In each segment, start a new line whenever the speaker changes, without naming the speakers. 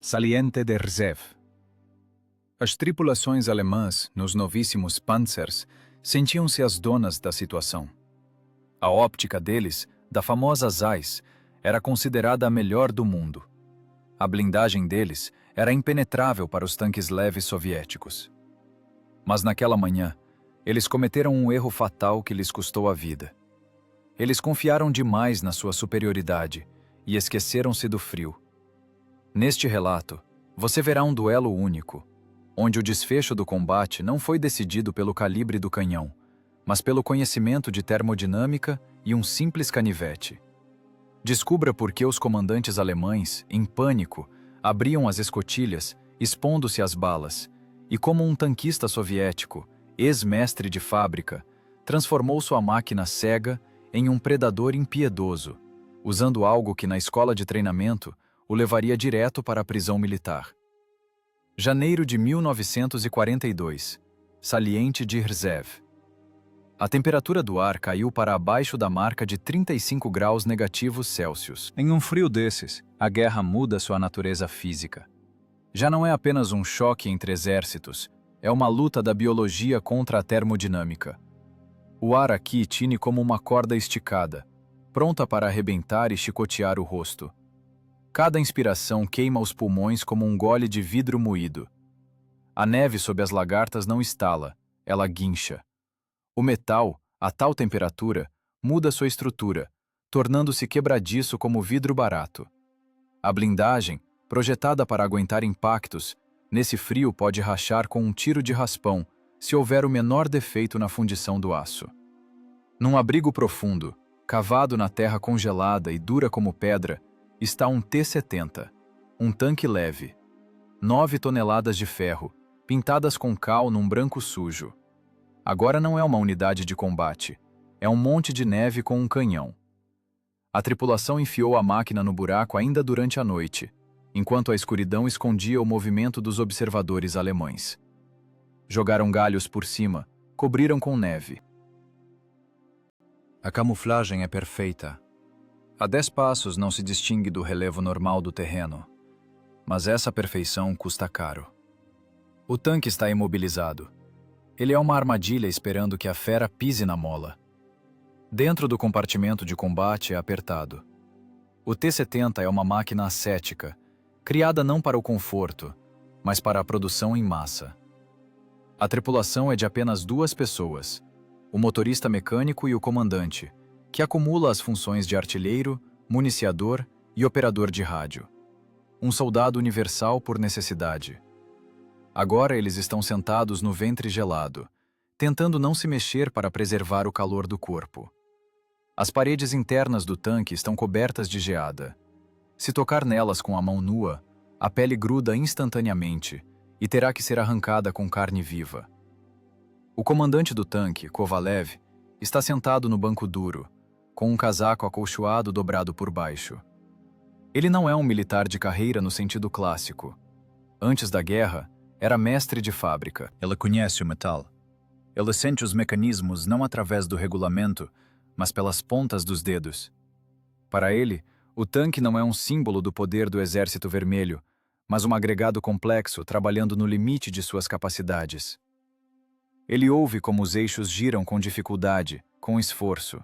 Saliente de Rzew. As tripulações alemãs nos novíssimos Panzers sentiam-se as donas da situação. A óptica deles, da famosa Zeiss, era considerada a melhor do mundo. A blindagem deles era impenetrável para os tanques leves soviéticos. Mas naquela manhã, eles cometeram um erro fatal que lhes custou a vida. Eles confiaram demais na sua superioridade e esqueceram-se do frio. Neste relato, você verá um duelo único, onde o desfecho do combate não foi decidido pelo calibre do canhão, mas pelo conhecimento de termodinâmica e um simples canivete. Descubra por que os comandantes alemães, em pânico, abriam as escotilhas, expondo-se às balas, e como um tanquista soviético, ex-mestre de fábrica, transformou sua máquina cega em um predador impiedoso, usando algo que na escola de treinamento o levaria direto para a prisão militar. Janeiro de 1942, Saliente de Rzew. A temperatura do ar caiu para abaixo da marca de 35 graus negativos Celsius. Em um frio desses, a guerra muda sua natureza física. Já não é apenas um choque entre exércitos, é uma luta da biologia contra a termodinâmica. O ar aqui tine como uma corda esticada, pronta para arrebentar e chicotear o rosto. Cada inspiração queima os pulmões como um gole de vidro moído. A neve sob as lagartas não estala, ela guincha. O metal, a tal temperatura, muda sua estrutura, tornando-se quebradiço como vidro barato. A blindagem, projetada para aguentar impactos, nesse frio pode rachar com um tiro de raspão, se houver o menor defeito na fundição do aço. Num abrigo profundo, cavado na terra congelada e dura como pedra, está um T-70, um tanque leve. 9 toneladas de ferro, pintadas com cal num branco sujo. Agora não é uma unidade de combate, é um monte de neve com um canhão. A tripulação enfiou a máquina no buraco ainda durante a noite, enquanto a escuridão escondia o movimento dos observadores alemães. Jogaram galhos por cima, cobriram com neve. A camuflagem é perfeita. A 10 passos não se distingue do relevo normal do terreno, mas essa perfeição custa caro. O tanque está imobilizado. Ele é uma armadilha esperando que a fera pise na mola. Dentro do compartimento de combate é apertado. O T-70 é uma máquina ascética, criada não para o conforto, mas para a produção em massa. A tripulação é de apenas 2 pessoas, o motorista mecânico e o comandante, que acumula as funções de artilheiro, municiador e operador de rádio. Um soldado universal por necessidade. Agora eles estão sentados no ventre gelado, tentando não se mexer para preservar o calor do corpo. As paredes internas do tanque estão cobertas de geada. Se tocar nelas com a mão nua, a pele gruda instantaneamente e terá que ser arrancada com carne viva. O comandante do tanque, Kovalev, está sentado no banco duro, com um casaco acolchoado dobrado por baixo. Ele não é um militar de carreira no sentido clássico. Antes da guerra, era mestre de fábrica. Ele conhece o metal. Ele sente os mecanismos não através do regulamento, mas pelas pontas dos dedos. Para ele, o tanque não é um símbolo do poder do Exército Vermelho, mas um agregado complexo trabalhando no limite de suas capacidades. Ele ouve como os eixos giram com dificuldade, com esforço.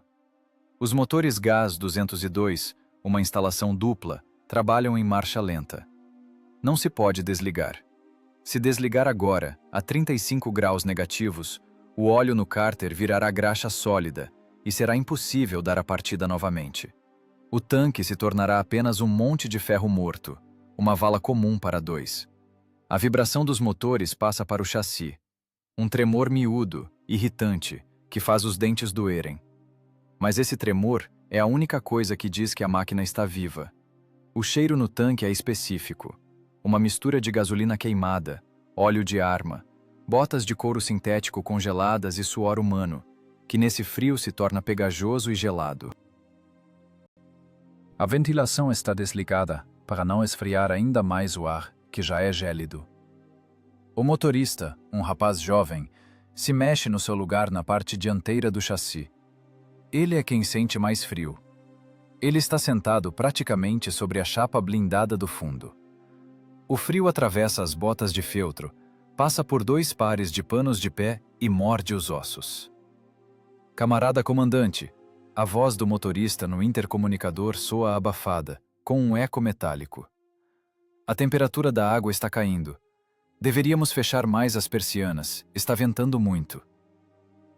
Os motores Gás 202, uma instalação dupla, trabalham em marcha lenta. Não se pode desligar. Se desligar agora, a 35 graus negativos, o óleo no cárter virará graxa sólida e será impossível dar a partida novamente. O tanque se tornará apenas um monte de ferro morto, uma vala comum para 2. A vibração dos motores passa para o chassi. Um tremor miúdo, irritante, que faz os dentes doerem. Mas esse tremor é a única coisa que diz que a máquina está viva. O cheiro no tanque é específico. Uma mistura de gasolina queimada, óleo de arma, botas de couro sintético congeladas e suor humano, que nesse frio se torna pegajoso e gelado. A ventilação está desligada para não esfriar ainda mais o ar, que já é gélido. O motorista, um rapaz jovem, se mexe no seu lugar na parte dianteira do chassi. Ele é quem sente mais frio. Ele está sentado praticamente sobre a chapa blindada do fundo. O frio atravessa as botas de feltro, passa por 2 pares de panos de pé e morde os ossos. Camarada comandante, a voz do motorista no intercomunicador soa abafada, com um eco metálico. A temperatura da água está caindo. Deveríamos fechar mais as persianas, está ventando muito.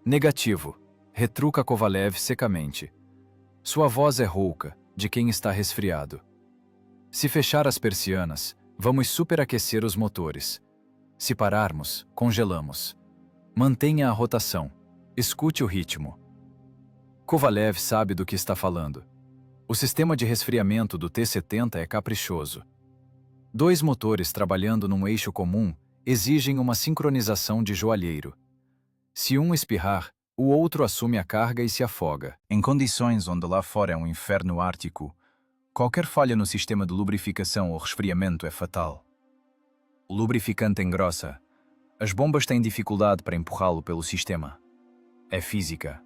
Negativo, retruca Kovalev secamente. Sua voz é rouca, de quem está resfriado. Se fechar as persianas, vamos superaquecer os motores. Se pararmos, congelamos. Mantenha a rotação. Escute o ritmo. Kovalev sabe do que está falando. O sistema de resfriamento do T-70 é caprichoso. 2 motores trabalhando num eixo comum exigem uma sincronização de joalheiro. Se um espirrar, o outro assume a carga e se afoga. Em condições onde lá fora é um inferno ártico, qualquer falha no sistema de lubrificação ou resfriamento é fatal. O lubrificante engrossa. As bombas têm dificuldade para empurrá-lo pelo sistema. É física.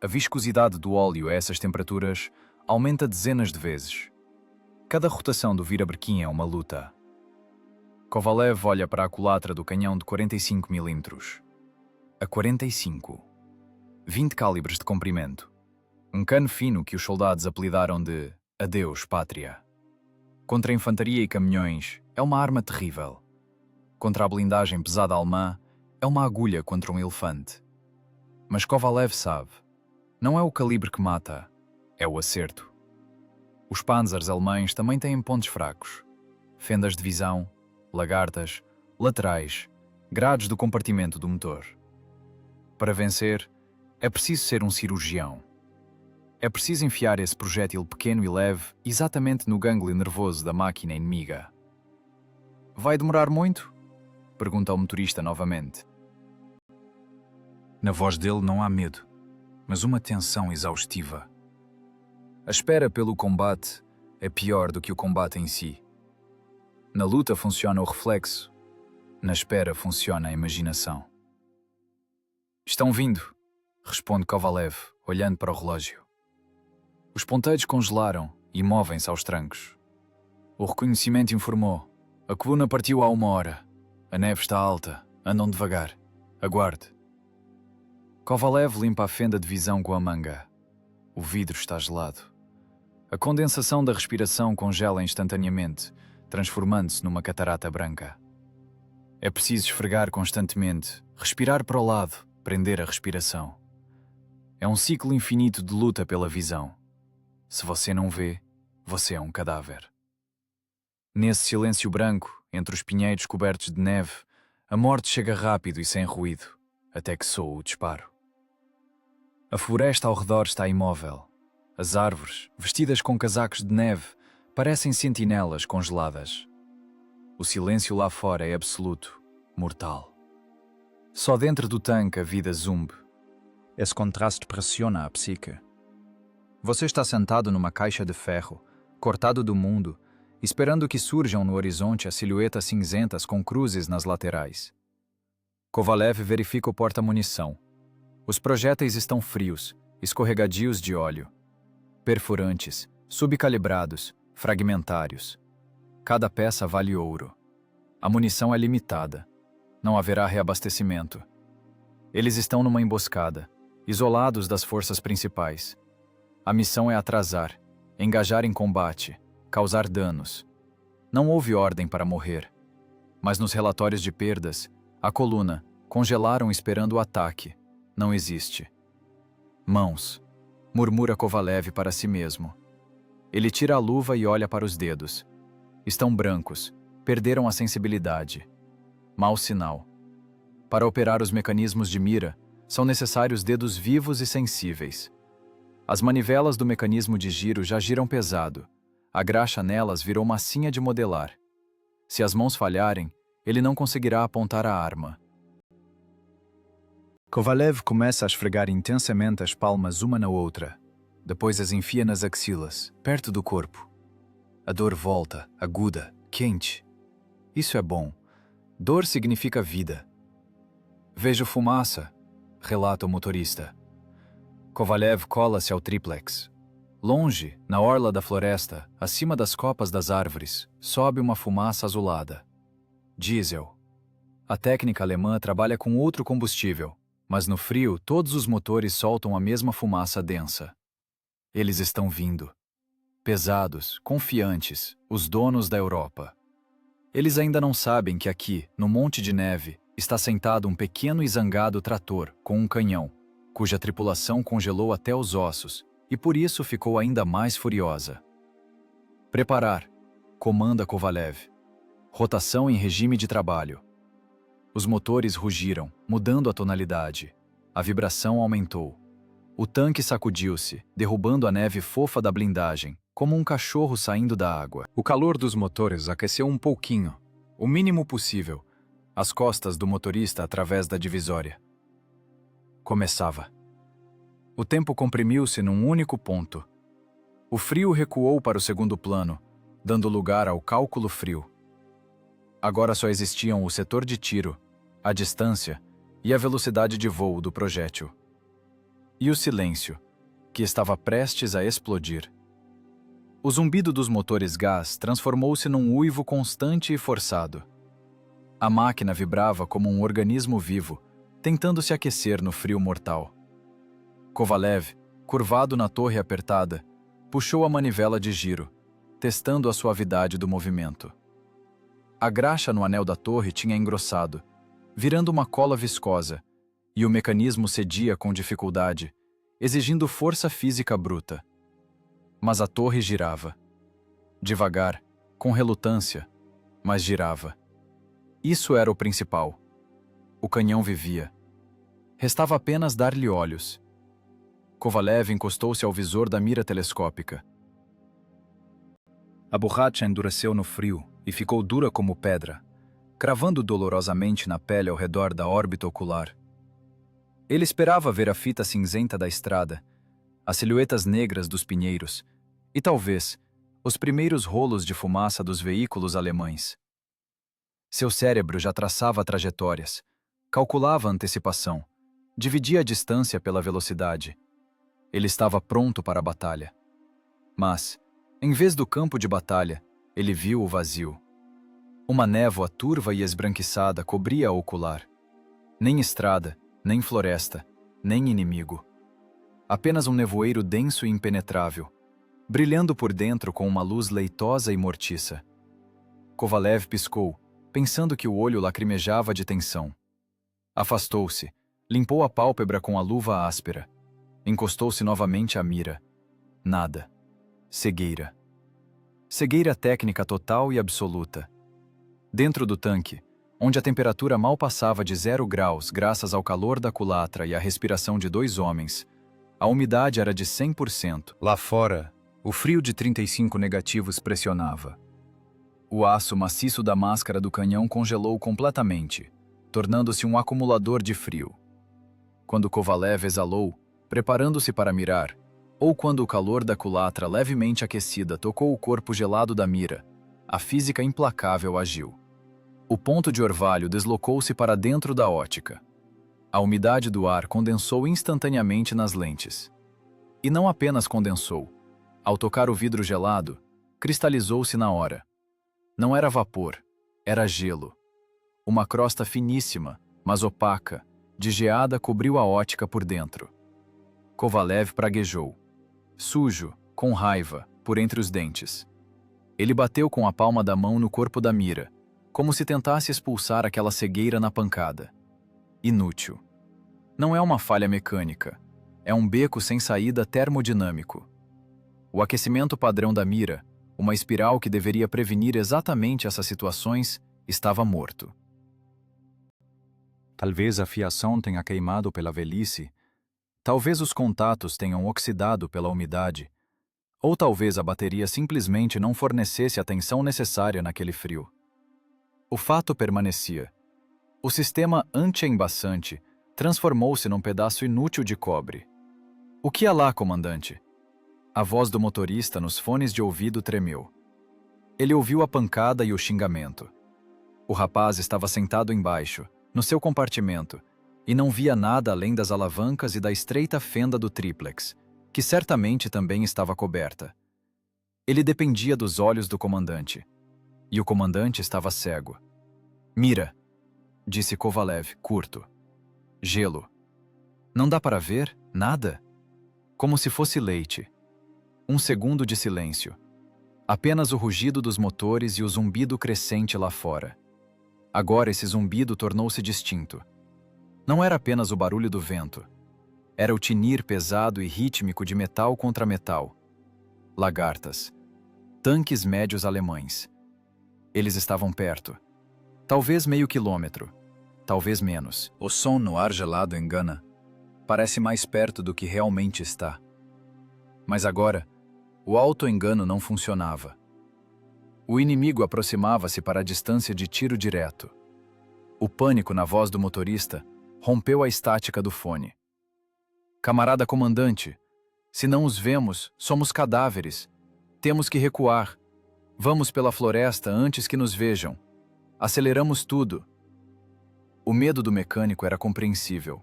A viscosidade do óleo a essas temperaturas aumenta dezenas de vezes. Cada rotação do virabrequim é uma luta. Kovalev olha para a culatra do canhão de 45 mm. A 45. 20 calibres de comprimento. Um cano fino que os soldados apelidaram de Adeus, Pátria. Contra a infantaria e caminhões, é uma arma terrível. Contra a blindagem pesada alemã, é uma agulha contra um elefante. Mas Kovalev sabe, não é o calibre que mata, é o acerto. Os panzers alemães também têm pontos fracos. Fendas de visão, lagartas, laterais, grades do compartimento do motor. Para vencer, é preciso ser um cirurgião. É preciso enfiar esse projétil pequeno e leve exatamente no gânglio nervoso da máquina inimiga. Vai demorar muito? Pergunta o motorista novamente. Na voz dele não há medo, mas uma tensão exaustiva. A espera pelo combate é pior do que o combate em si. Na luta funciona o reflexo, na espera funciona a imaginação. Estão vindo, responde Kovalev, olhando para o relógio. Os ponteiros congelaram e movem-se aos trancos. O reconhecimento informou. A coluna partiu há 1 hora. A neve está alta. Andam devagar. Aguarde. Kovalev limpa a fenda de visão com a manga. O vidro está gelado. A condensação da respiração congela instantaneamente, transformando-se numa catarata branca. É preciso esfregar constantemente, respirar para o lado, prender a respiração. É um ciclo infinito de luta pela visão. Se você não vê, você é um cadáver. Nesse silêncio branco, entre os pinheiros cobertos de neve, a morte chega rápido e sem ruído, até que soa o disparo. A floresta ao redor está imóvel. As árvores, vestidas com casacos de neve, parecem sentinelas congeladas. O silêncio lá fora é absoluto, mortal. Só dentro do tanque a vida zumbe. Esse contraste pressiona a psique. Você está sentado numa caixa de ferro, cortado do mundo, esperando que surjam no horizonte as silhuetas cinzentas com cruzes nas laterais. Kovalev verifica o porta-munição. Os projéteis estão frios, escorregadios de óleo. Perfurantes, subcalibrados, fragmentários. Cada peça vale ouro. A munição é limitada. Não haverá reabastecimento. Eles estão numa emboscada, isolados das forças principais. A missão é atrasar, engajar em combate, causar danos. Não houve ordem para morrer. Mas nos relatórios de perdas, a coluna, congelaram esperando o ataque. Não existe. Mãos, murmura Kovalev para si mesmo. Ele tira a luva e olha para os dedos. Estão brancos, perderam a sensibilidade. Mau sinal. Para operar os mecanismos de mira, são necessários dedos vivos e sensíveis. As manivelas do mecanismo de giro já giram pesado. A graxa nelas virou massinha de modelar. Se as mãos falharem, ele não conseguirá apontar a arma. Kovalev começa a esfregar intensamente as palmas uma na outra. Depois as enfia nas axilas, perto do corpo. A dor volta, aguda, quente. Isso é bom. Dor significa vida. Vejo fumaça, relata o motorista. Kovalev cola-se ao triplex. Longe, na orla da floresta, acima das copas das árvores, sobe uma fumaça azulada. Diesel. A técnica alemã trabalha com outro combustível, mas no frio todos os motores soltam a mesma fumaça densa. Eles estão vindo. Pesados, confiantes, os donos da Europa. Eles ainda não sabem que aqui, no Monte de Neve, está sentado um pequeno e zangado trator com um canhão, cuja tripulação congelou até os ossos e por isso ficou ainda mais furiosa. Preparar, comanda Kovalev. Rotação em regime de trabalho. Os motores rugiram, mudando a tonalidade. A vibração aumentou. O tanque sacudiu-se, derrubando a neve fofa da blindagem, como um cachorro saindo da água. O calor dos motores aqueceu um pouquinho, o mínimo possível, as costas do motorista através da divisória. Começava. O tempo comprimiu-se num único ponto. O frio recuou para o segundo plano, dando lugar ao cálculo frio. Agora só existiam o setor de tiro, a distância e a velocidade de voo do projétil. E o silêncio, que estava prestes a explodir. O zumbido dos motores gás transformou-se num uivo constante e forçado. A máquina vibrava como um organismo vivo, tentando se aquecer no frio mortal. Kovalev, curvado na torre apertada, puxou a manivela de giro, testando a suavidade do movimento. A graxa no anel da torre tinha engrossado, virando uma cola viscosa, e o mecanismo cedia com dificuldade, exigindo força física bruta. Mas a torre girava. Devagar, com relutância, mas girava. Isso era o principal. O canhão vivia. Restava apenas dar-lhe olhos. Kovalev encostou-se ao visor da mira telescópica. A borracha endureceu no frio e ficou dura como pedra, cravando dolorosamente na pele ao redor da órbita ocular. Ele esperava ver a fita cinzenta da estrada, as silhuetas negras dos pinheiros e, talvez, os primeiros rolos de fumaça dos veículos alemães. Seu cérebro já traçava trajetórias, calculava a antecipação, dividia a distância pela velocidade. Ele estava pronto para a batalha. Mas, em vez do campo de batalha, ele viu o vazio. Uma névoa turva e esbranquiçada cobria a ocular. Nem estrada, nem floresta, nem inimigo. Apenas um nevoeiro denso e impenetrável, brilhando por dentro com uma luz leitosa e mortiça. Kovalev piscou, pensando que o olho lacrimejava de tensão. Afastou-se, limpou a pálpebra com a luva áspera. Encostou-se novamente à mira. Nada. Cegueira. Cegueira técnica total e absoluta. Dentro do tanque, onde a temperatura mal passava de 0 graus graças ao calor da culatra e à respiração de 2 homens, a umidade era de 100%. Lá fora, o frio de 35 negativos pressionava. O aço maciço da máscara do canhão congelou completamente, tornando-se um acumulador de frio. Quando Kovalev exalou, preparando-se para mirar, ou quando o calor da culatra levemente aquecida tocou o corpo gelado da mira, a física implacável agiu. O ponto de orvalho deslocou-se para dentro da ótica. A umidade do ar condensou instantaneamente nas lentes. E não apenas condensou. Ao tocar o vidro gelado, cristalizou-se na hora. Não era vapor, era gelo. Uma crosta finíssima, mas opaca, de geada cobriu a ótica por dentro. Kovalev praguejou. Sujo, com raiva, por entre os dentes. Ele bateu com a palma da mão no corpo da mira, como se tentasse expulsar aquela cegueira na pancada. Inútil. Não é uma falha mecânica. É um beco sem saída termodinâmico. O aquecimento padrão da mira, uma espiral que deveria prevenir exatamente essas situações, estava morto. Talvez a fiação tenha queimado pela velhice, talvez os contatos tenham oxidado pela umidade, ou talvez a bateria simplesmente não fornecesse a tensão necessária naquele frio. O fato permanecia. O sistema anti-embaçante transformou-se num pedaço inútil de cobre. O que há lá, comandante? A voz do motorista nos fones de ouvido tremeu. Ele ouviu a pancada e o xingamento. O rapaz estava sentado embaixo, no seu compartimento, e não via nada além das alavancas e da estreita fenda do tríplex, que certamente também estava coberta. Ele dependia dos olhos do comandante. E o comandante estava cego. Mira, disse Kovalev, curto. Gelo. Não dá para ver? Nada? Como se fosse leite. Um segundo de silêncio. Apenas o rugido dos motores e o zumbido crescente lá fora. Agora esse zumbido tornou-se distinto. Não era apenas o barulho do vento. Era o tinir pesado e rítmico de metal contra metal. Lagartas. Tanques médios alemães. Eles estavam perto. Talvez meio quilômetro. Talvez menos. O som no ar gelado engana. Parece mais perto do que realmente está. Mas agora, o auto-engano não funcionava. O inimigo aproximava-se para a distância de tiro direto. O pânico na voz do motorista rompeu a estática do fone. Camarada comandante, se não os vemos, somos cadáveres. Temos que recuar. Vamos pela floresta antes que nos vejam. Aceleramos tudo. O medo do mecânico era compreensível.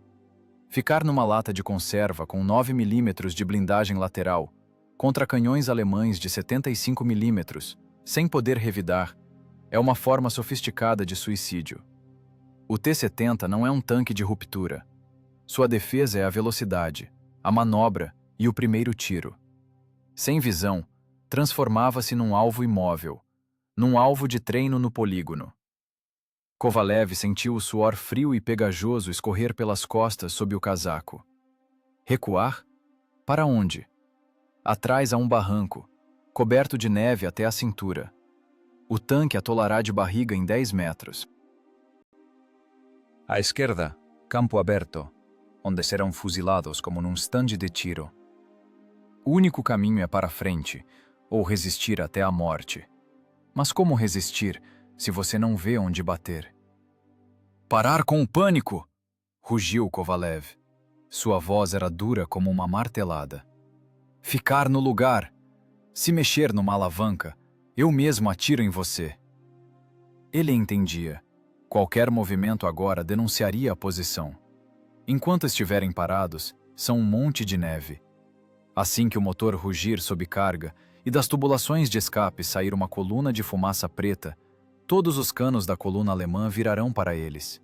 Ficar numa lata de conserva com 9 milímetros de blindagem lateral, contra canhões alemães de 75 milímetros, sem poder revidar, é uma forma sofisticada de suicídio. O T-70 não é um tanque de ruptura. Sua defesa é a velocidade, a manobra e o primeiro tiro. Sem visão, transformava-se num alvo imóvel, num alvo de treino no polígono. Kovalev sentiu o suor frio e pegajoso escorrer pelas costas sob o casaco. Recuar? Para onde? Atrás há um barranco, coberto de neve até a cintura. O tanque atolará de barriga em 10 metros. À esquerda, campo aberto, onde serão fuzilados como num estande de tiro. O único caminho é para frente, ou resistir até a morte. Mas como resistir se você não vê onde bater? Parar com o pânico! Rugiu Kovalev. Sua voz era dura como uma martelada. Ficar no lugar. Se mexer numa alavanca, eu mesmo atiro em você. Ele entendia. Qualquer movimento agora denunciaria a posição. Enquanto estiverem parados, são um monte de neve. Assim que o motor rugir sob carga e das tubulações de escape sair uma coluna de fumaça preta, todos os canos da coluna alemã virarão para eles.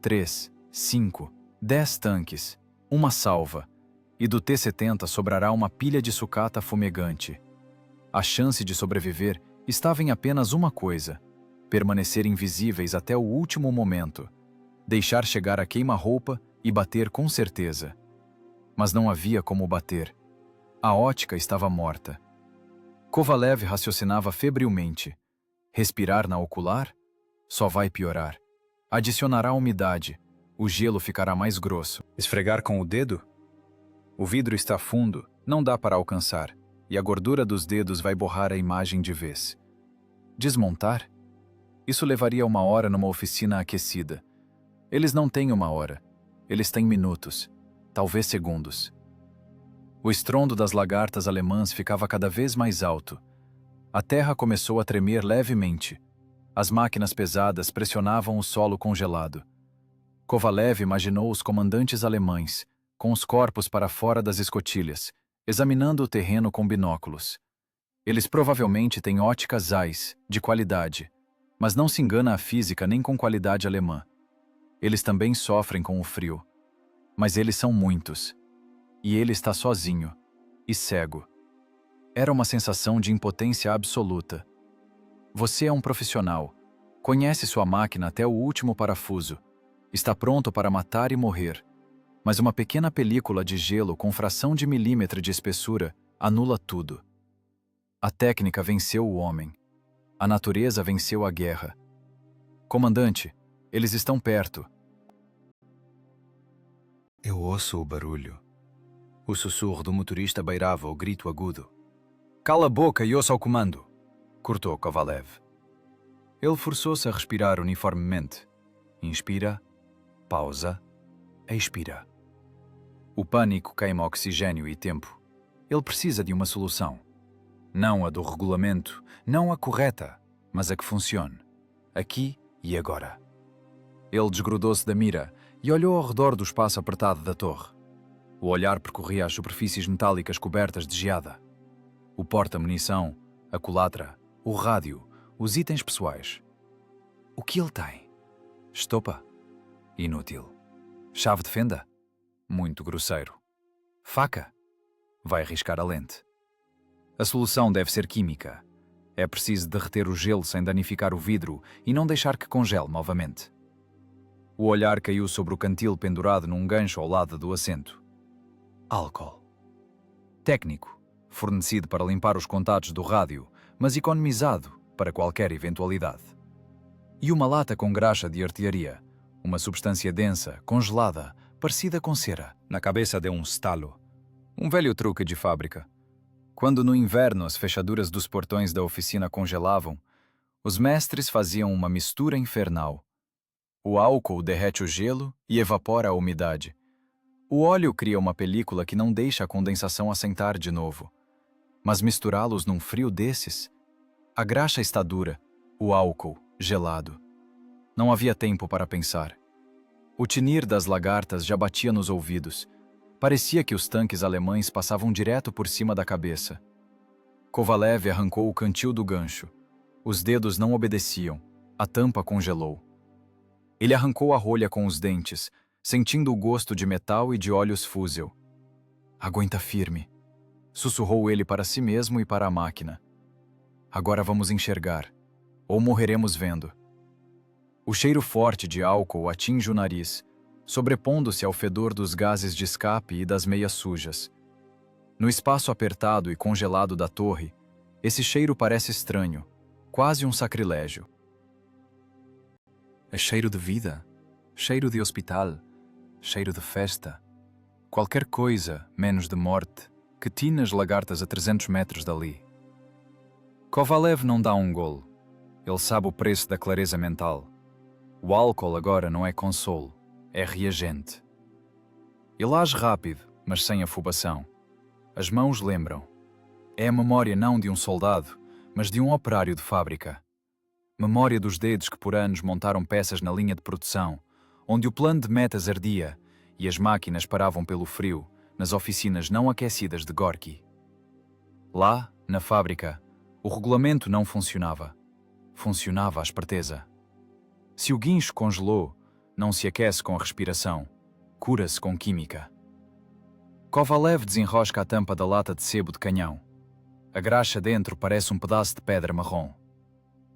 3, 5, 10 tanques, uma salva, e do T-70 sobrará uma pilha de sucata fumegante. A chance de sobreviver estava em apenas uma coisa: permanecer invisíveis até o último momento, deixar chegar a queima-roupa e bater com certeza. Mas não havia como bater. A ótica estava morta. Kovalev raciocinava febrilmente. Respirar na ocular? Só vai piorar. Adicionará umidade. O gelo ficará mais grosso. Esfregar com o dedo? O vidro está fundo, não dá para alcançar, e a gordura dos dedos vai borrar a imagem de vez. Desmontar? Isso levaria 1 hora numa oficina aquecida. Eles não têm 1 hora. Eles têm minutos, talvez segundos. O estrondo das lagartas alemãs ficava cada vez mais alto. A terra começou a tremer levemente. As máquinas pesadas pressionavam o solo congelado. Kovalev imaginou os comandantes alemães, com os corpos para fora das escotilhas, examinando o terreno com binóculos. Eles provavelmente têm óticas Zeiss, de qualidade, mas não se engana a física nem com qualidade alemã. Eles também sofrem com o frio. Mas eles são muitos. E ele está sozinho. E cego. Era uma sensação de impotência absoluta. Você é um profissional. Conhece sua máquina até o último parafuso. Está pronto para matar e morrer. Mas uma pequena película de gelo com fração de milímetro de espessura anula tudo. A técnica venceu o homem. A natureza venceu a guerra. Comandante, eles estão perto. Eu ouço o barulho. O sussurro do motorista beirava o grito agudo. Cala a boca e ouça o comando, cortou Kovalev. Ele forçou-se a respirar uniformemente. Inspira, pausa, expira. O pânico queima oxigênio e tempo. Ele precisa de uma solução. Não a do regulamento, não a correta, mas a que funcione. Aqui e agora. Ele desgrudou-se da mira e olhou ao redor do espaço apertado da torre. O olhar percorria as superfícies metálicas cobertas de geada. O porta-munição, a culatra, o rádio, os itens pessoais. O que ele tem? Estopa? Inútil. Chave de fenda? Muito grosseiro. Faca? Vai arriscar a lente. A solução deve ser química. É preciso derreter o gelo sem danificar o vidro e não deixar que congele novamente. O olhar caiu sobre o cantil pendurado num gancho ao lado do assento. Álcool. Técnico, fornecido para limpar os contatos do rádio, mas economizado para qualquer eventualidade. E uma lata com graxa de artilharia, uma substância densa, congelada, parecida com cera. Na cabeça deu um estalo. Um velho truque de fábrica. Quando no inverno as fechaduras dos portões da oficina congelavam, os mestres faziam uma mistura infernal. O álcool derrete o gelo e evapora a umidade. O óleo cria uma película que não deixa a condensação assentar de novo. Mas misturá-los num frio desses? A graxa está dura, o álcool gelado. Não havia tempo para pensar. O tinir das lagartas já batia nos ouvidos. Parecia que os tanques alemães passavam direto por cima da cabeça. Kovalev arrancou o cantil do gancho. Os dedos não obedeciam. A tampa congelou. Ele arrancou a rolha com os dentes, sentindo o gosto de metal e de óleos fúsel. Aguenta firme, sussurrou ele para si mesmo e para a máquina. Agora vamos enxergar, ou morreremos vendo. O cheiro forte de álcool atinge o nariz, sobrepondo-se ao fedor dos gases de escape e das meias sujas. No espaço apertado e congelado da torre, esse cheiro parece estranho, quase um sacrilégio. É cheiro de vida, cheiro de hospital, cheiro de festa. Qualquer coisa menos de morte que tine as lagartas a 300 metros dali. Kovalev não dá um golo. Ele sabe o preço da clareza mental. O álcool agora não é consolo, é reagente. Ele age rápido, mas sem afobação. As mãos lembram. É a memória não de um soldado, mas de um operário de fábrica. Memória dos dedos que por anos montaram peças na linha de produção, onde o plano de metas ardia e as máquinas paravam pelo frio nas oficinas não aquecidas de Gorky. Lá, na fábrica, o regulamento não funcionava. Funcionava a esperteza. Se o guincho congelou, não se aquece com a respiração, cura-se com química. Kovalev desenrosca a tampa da lata de sebo de canhão. A graxa dentro parece um pedaço de pedra marrom.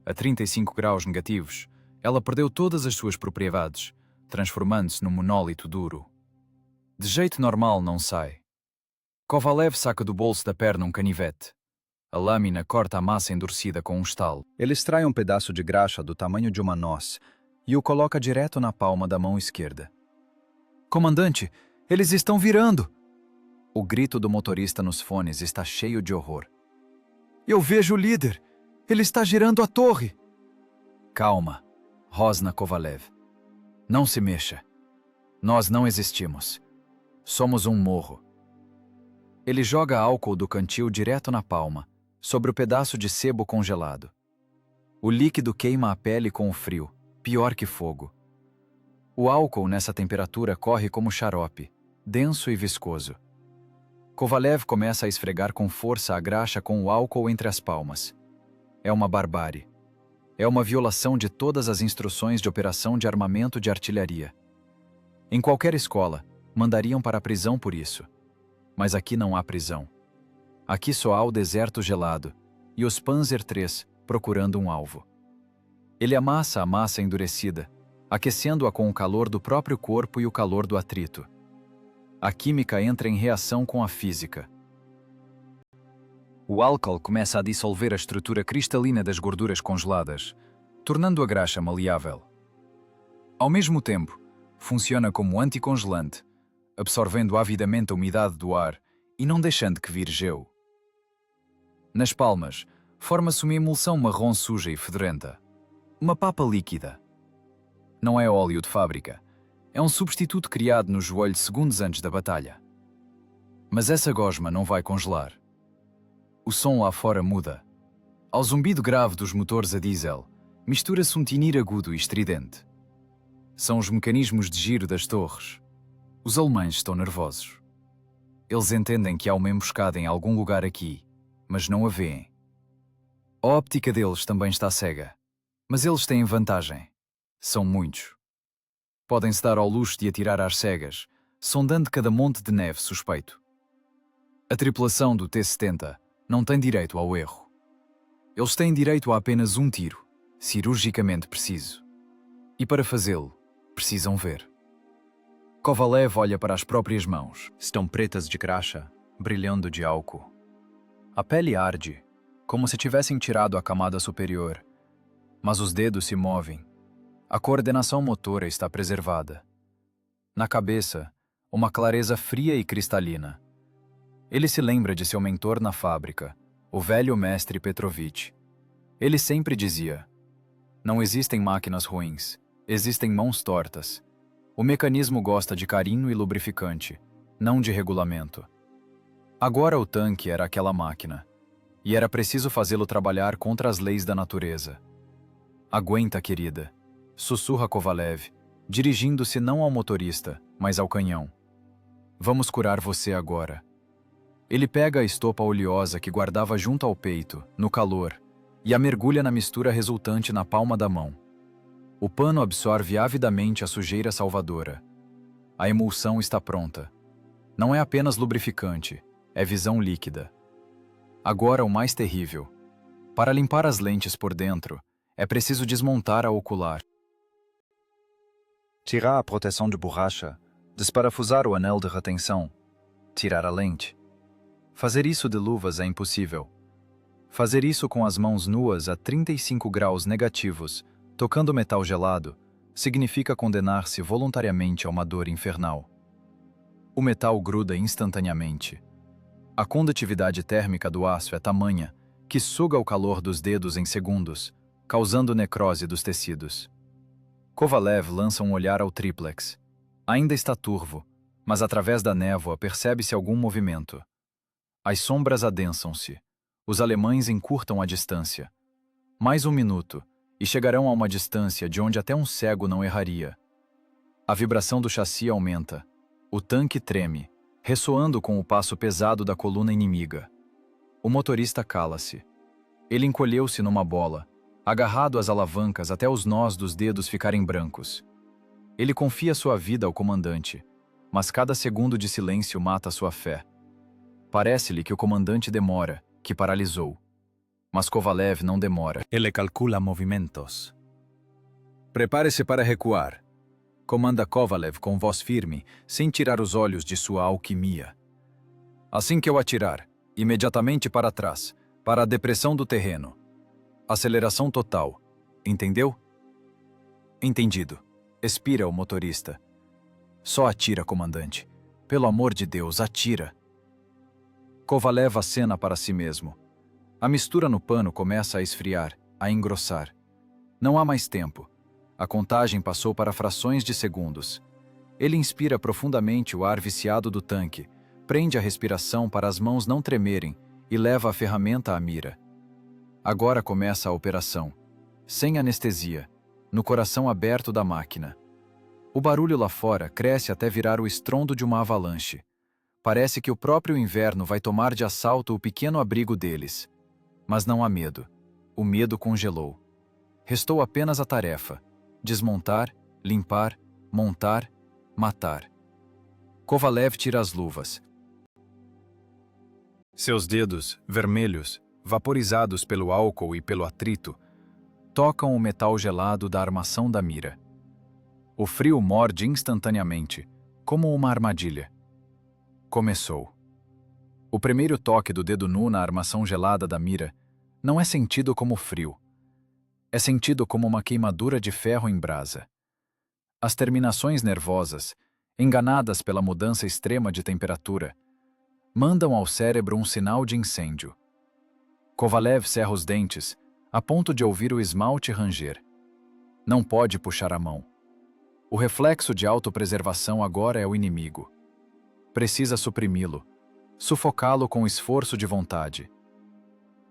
A 35 graus negativos, ela perdeu todas as suas propriedades, transformando-se num monólito duro. De jeito normal não sai. Kovalev saca do bolso da perna um canivete. A lâmina corta a massa endurecida com um estalo. Ele extrai um pedaço de graxa do tamanho de uma noz e o coloca direto na palma da mão esquerda. Comandante, eles estão virando! O grito do motorista nos fones está cheio de horror. Eu vejo o líder! Ele está girando a torre! Calma, rosna Kovalev. Não se mexa. Nós não existimos. Somos um morro. Ele joga álcool do cantil direto na palma, sobre o pedaço de sebo congelado. O líquido queima a pele com o frio, pior que fogo. O álcool nessa temperatura corre como xarope, denso e viscoso. Kovalev começa a esfregar com força a graxa com o álcool entre as palmas. É uma barbárie. É uma violação de todas as instruções de operação de armamento de artilharia. Em qualquer escola, mandariam para a prisão por isso. Mas aqui não há prisão. Aqui só há o deserto gelado e os Panzer III procurando um alvo. Ele amassa a massa endurecida, aquecendo-a com o calor do próprio corpo e o calor do atrito. A química entra em reação com a física. O álcool começa a dissolver a estrutura cristalina das gorduras congeladas, tornando a graxa maleável. Ao mesmo tempo, funciona como anticongelante, absorvendo avidamente a umidade do ar e não deixando que vire gelo. Nas palmas, forma-se uma emulsão marrom suja e fedorenta. Uma papa líquida. Não é óleo de fábrica. É um substituto criado no joelho segundos antes da batalha. Mas essa gosma não vai congelar. O som lá fora muda. Ao zumbido grave dos motores a diesel, mistura-se um tinir agudo e estridente. São os mecanismos de giro das torres. Os alemães estão nervosos. Eles entendem que há uma emboscada em algum lugar aqui, mas não a veem. A óptica deles também está cega, mas eles têm vantagem. São muitos. Podem-se dar ao luxo de atirar às cegas, sondando cada monte de neve suspeito. A tripulação do T-70 não tem direito ao erro. Eles têm direito a apenas um tiro, cirurgicamente preciso. E para fazê-lo, precisam ver. Kovalev olha para as próprias mãos. Estão pretas de graxa, brilhando de álcool. A pele arde, como se tivessem tirado a camada superior. Mas os dedos se movem. A coordenação motora está preservada. Na cabeça, uma clareza fria e cristalina. Ele se lembra de seu mentor na fábrica, o velho mestre Petrovich. Ele sempre dizia: não existem máquinas ruins, existem mãos tortas. O mecanismo gosta de carinho e lubrificante, não de regulamento. Agora o tanque era aquela máquina, e era preciso fazê-lo trabalhar contra as leis da natureza. Aguenta, querida, sussurra Kovalev, dirigindo-se não ao motorista, mas ao canhão. Vamos curar você agora. Ele pega a estopa oleosa que guardava junto ao peito, no calor, e a mergulha na mistura resultante na palma da mão. O pano absorve avidamente a sujeira salvadora. A emulsão está pronta. Não é apenas lubrificante, é visão líquida. Agora o mais terrível. Para limpar as lentes por dentro, é preciso desmontar a ocular. Tirar a proteção de borracha, desparafusar o anel de retenção, tirar a lente. Fazer isso de luvas é impossível. Fazer isso com as mãos nuas a 35 graus negativos, tocando metal gelado, significa condenar-se voluntariamente a uma dor infernal. O metal gruda instantaneamente. A condutividade térmica do aço é tamanha que suga o calor dos dedos em segundos, causando necrose dos tecidos. Kovalev lança um olhar ao triplex. Ainda está turvo, mas através da névoa percebe-se algum movimento. As sombras adensam-se. Os alemães encurtam a distância. Mais um minuto, e chegarão a uma distância de onde até um cego não erraria. A vibração do chassi aumenta. O tanque treme, ressoando com o passo pesado da coluna inimiga. O motorista cala-se. Ele encolheu-se numa bola, agarrado às alavancas até os nós dos dedos ficarem brancos. Ele confia sua vida ao comandante, mas cada segundo de silêncio mata sua fé. Parece-lhe que o comandante demora, que paralisou. Mas Kovalev não demora. Ele calcula movimentos. Prepare-se para recuar, comanda Kovalev com voz firme, sem tirar os olhos de sua alquimia. Assim que eu atirar, imediatamente para trás, para a depressão do terreno. Aceleração total. Entendeu? Entendido. Expira o motorista. Só atira, comandante. Pelo amor de Deus, atira. Kovalev acena para si mesmo. A mistura no pano começa a esfriar, a engrossar. Não há mais tempo. A contagem passou para frações de segundos. Ele inspira profundamente o ar viciado do tanque, prende a respiração para as mãos não tremerem e leva a ferramenta à mira. Agora começa a operação. Sem anestesia, no coração aberto da máquina. O barulho lá fora cresce até virar o estrondo de uma avalanche. Parece que o próprio inverno vai tomar de assalto o pequeno abrigo deles. Mas não há medo. O medo congelou. Restou apenas a tarefa: desmontar, limpar, montar, matar. Kovalev tira as luvas. Seus dedos, vermelhos, vaporizados pelo álcool e pelo atrito, tocam o metal gelado da armação da mira. O frio morde instantaneamente, como uma armadilha. Começou. O primeiro toque do dedo nu na armação gelada da mira não é sentido como frio. É sentido como uma queimadura de ferro em brasa. As terminações nervosas, enganadas pela mudança extrema de temperatura, mandam ao cérebro um sinal de incêndio. Kovalev cerra os dentes, a ponto de ouvir o esmalte ranger. Não pode puxar a mão. O reflexo de autopreservação agora é o inimigo. Precisa suprimi-lo, sufocá-lo com esforço de vontade.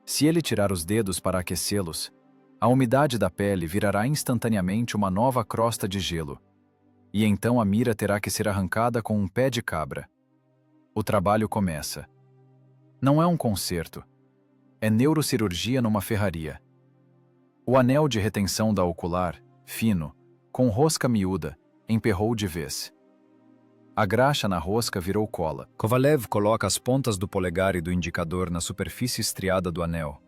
Se ele tirar os dedos para aquecê-los, a umidade da pele virará instantaneamente uma nova crosta de gelo, e então a mira terá que ser arrancada com um pé de cabra. O trabalho começa. Não é um concerto. É neurocirurgia numa ferraria. O anel de retenção da ocular, fino, com rosca miúda, emperrou de vez. A graxa na rosca virou cola. Kovalev coloca as pontas do polegar e do indicador na superfície estriada do anel.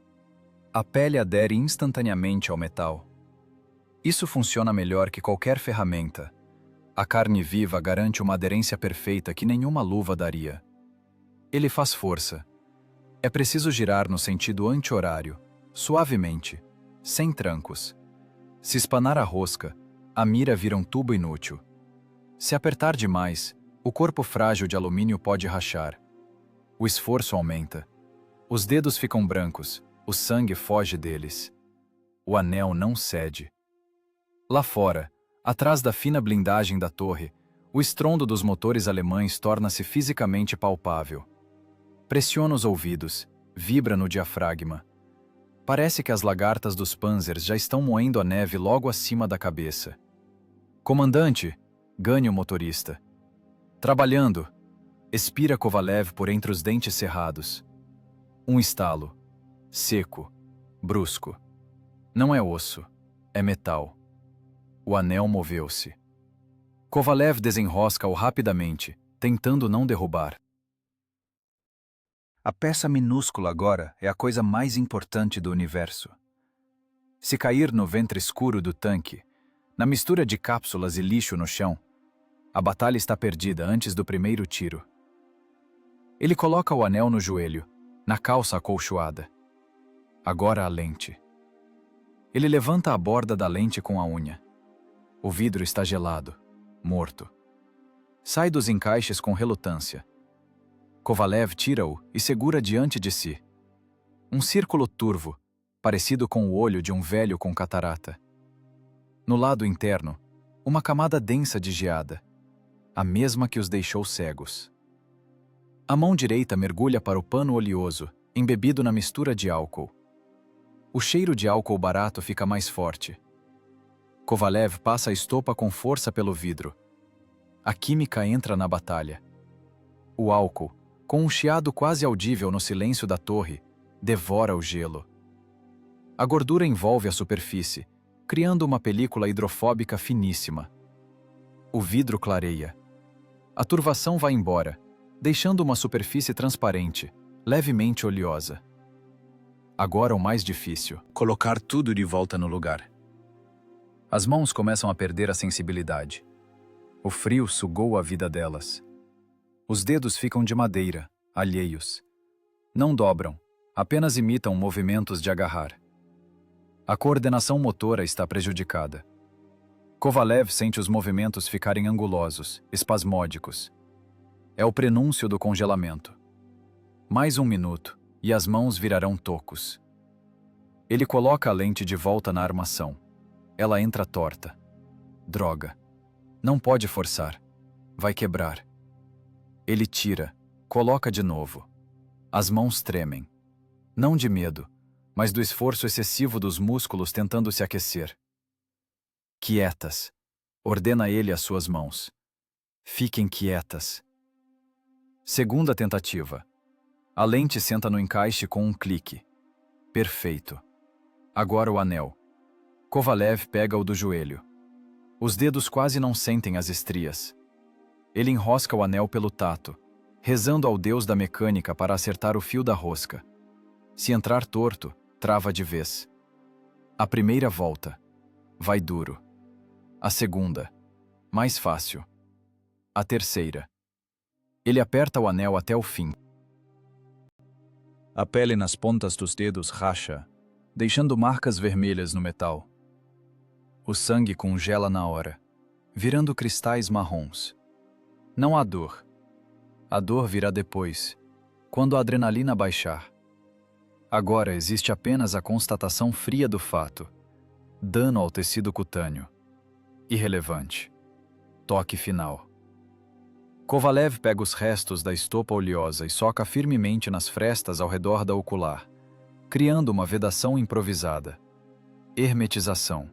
A pele adere instantaneamente ao metal. Isso funciona melhor que qualquer ferramenta. A carne viva garante uma aderência perfeita que nenhuma luva daria. Ele faz força. É preciso girar no sentido anti-horário, suavemente, sem trancos. Se espanar a rosca, a mira vira um tubo inútil. Se apertar demais, o corpo frágil de alumínio pode rachar. O esforço aumenta. Os dedos ficam brancos, o sangue foge deles. O anel não cede. Lá fora, atrás da fina blindagem da torre, o estrondo dos motores alemães torna-se fisicamente palpável. Pressiona os ouvidos, vibra no diafragma. Parece que as lagartas dos Panzers já estão moendo a neve logo acima da cabeça. Comandante, ganha o motorista. Trabalhando, expira Kovalev por entre os dentes cerrados. Um estalo. Seco. Brusco. Não é osso. É metal. O anel moveu-se. Kovalev desenrosca-o rapidamente, tentando não derrubar. A peça minúscula agora é a coisa mais importante do universo. Se cair no ventre escuro do tanque, na mistura de cápsulas e lixo no chão, a batalha está perdida antes do primeiro tiro. Ele coloca o anel no joelho, na calça acolchoada. Agora a lente. Ele levanta a borda da lente com a unha. O vidro está gelado, morto. Sai dos encaixes com relutância. Kovalev tira-o e segura diante de si. Um círculo turvo, parecido com o olho de um velho com catarata. No lado interno, uma camada densa de geada, a mesma que os deixou cegos. A mão direita mergulha para o pano oleoso, embebido na mistura de álcool. O cheiro de álcool barato fica mais forte. Kovalev passa a estopa com força pelo vidro. A química entra na batalha. O álcool, com um chiado quase audível no silêncio da torre, devora o gelo. A gordura envolve a superfície, criando uma película hidrofóbica finíssima. O vidro clareia. A turvação vai embora, deixando uma superfície transparente, levemente oleosa. Agora o mais difícil: colocar tudo de volta no lugar. As mãos começam a perder a sensibilidade. O frio sugou a vida delas. Os dedos ficam de madeira, alheios. Não dobram, apenas imitam movimentos de agarrar. A coordenação motora está prejudicada. Kovalev sente os movimentos ficarem angulosos, espasmódicos. É o prenúncio do congelamento. Mais um minuto, e as mãos virarão tocos. Ele coloca a lente de volta na armação. Ela entra torta. Droga. Não pode forçar. Vai quebrar. Ele tira, coloca de novo. As mãos tremem. Não de medo, mas do esforço excessivo dos músculos tentando se aquecer. Quietas, ordena ele às suas mãos. Fiquem quietas. Segunda tentativa. A lente senta no encaixe com um clique. Perfeito. Agora o anel. Kovalev pega-o do joelho. Os dedos quase não sentem as estrias. Ele enrosca o anel pelo tato, rezando ao deus da mecânica para acertar o fio da rosca. Se entrar torto, trava de vez. A primeira volta. Vai duro. A segunda. Mais fácil. A terceira. Ele aperta o anel até o fim. A pele nas pontas dos dedos racha, deixando marcas vermelhas no metal. O sangue congela na hora, virando cristais marrons. Não há dor. A dor virá depois, quando a adrenalina baixar. Agora existe apenas a constatação fria do fato. Dano ao tecido cutâneo. Irrelevante. Toque final. Kovalev pega os restos da estopa oleosa e soca firmemente nas frestas ao redor da ocular, criando uma vedação improvisada. Hermetização.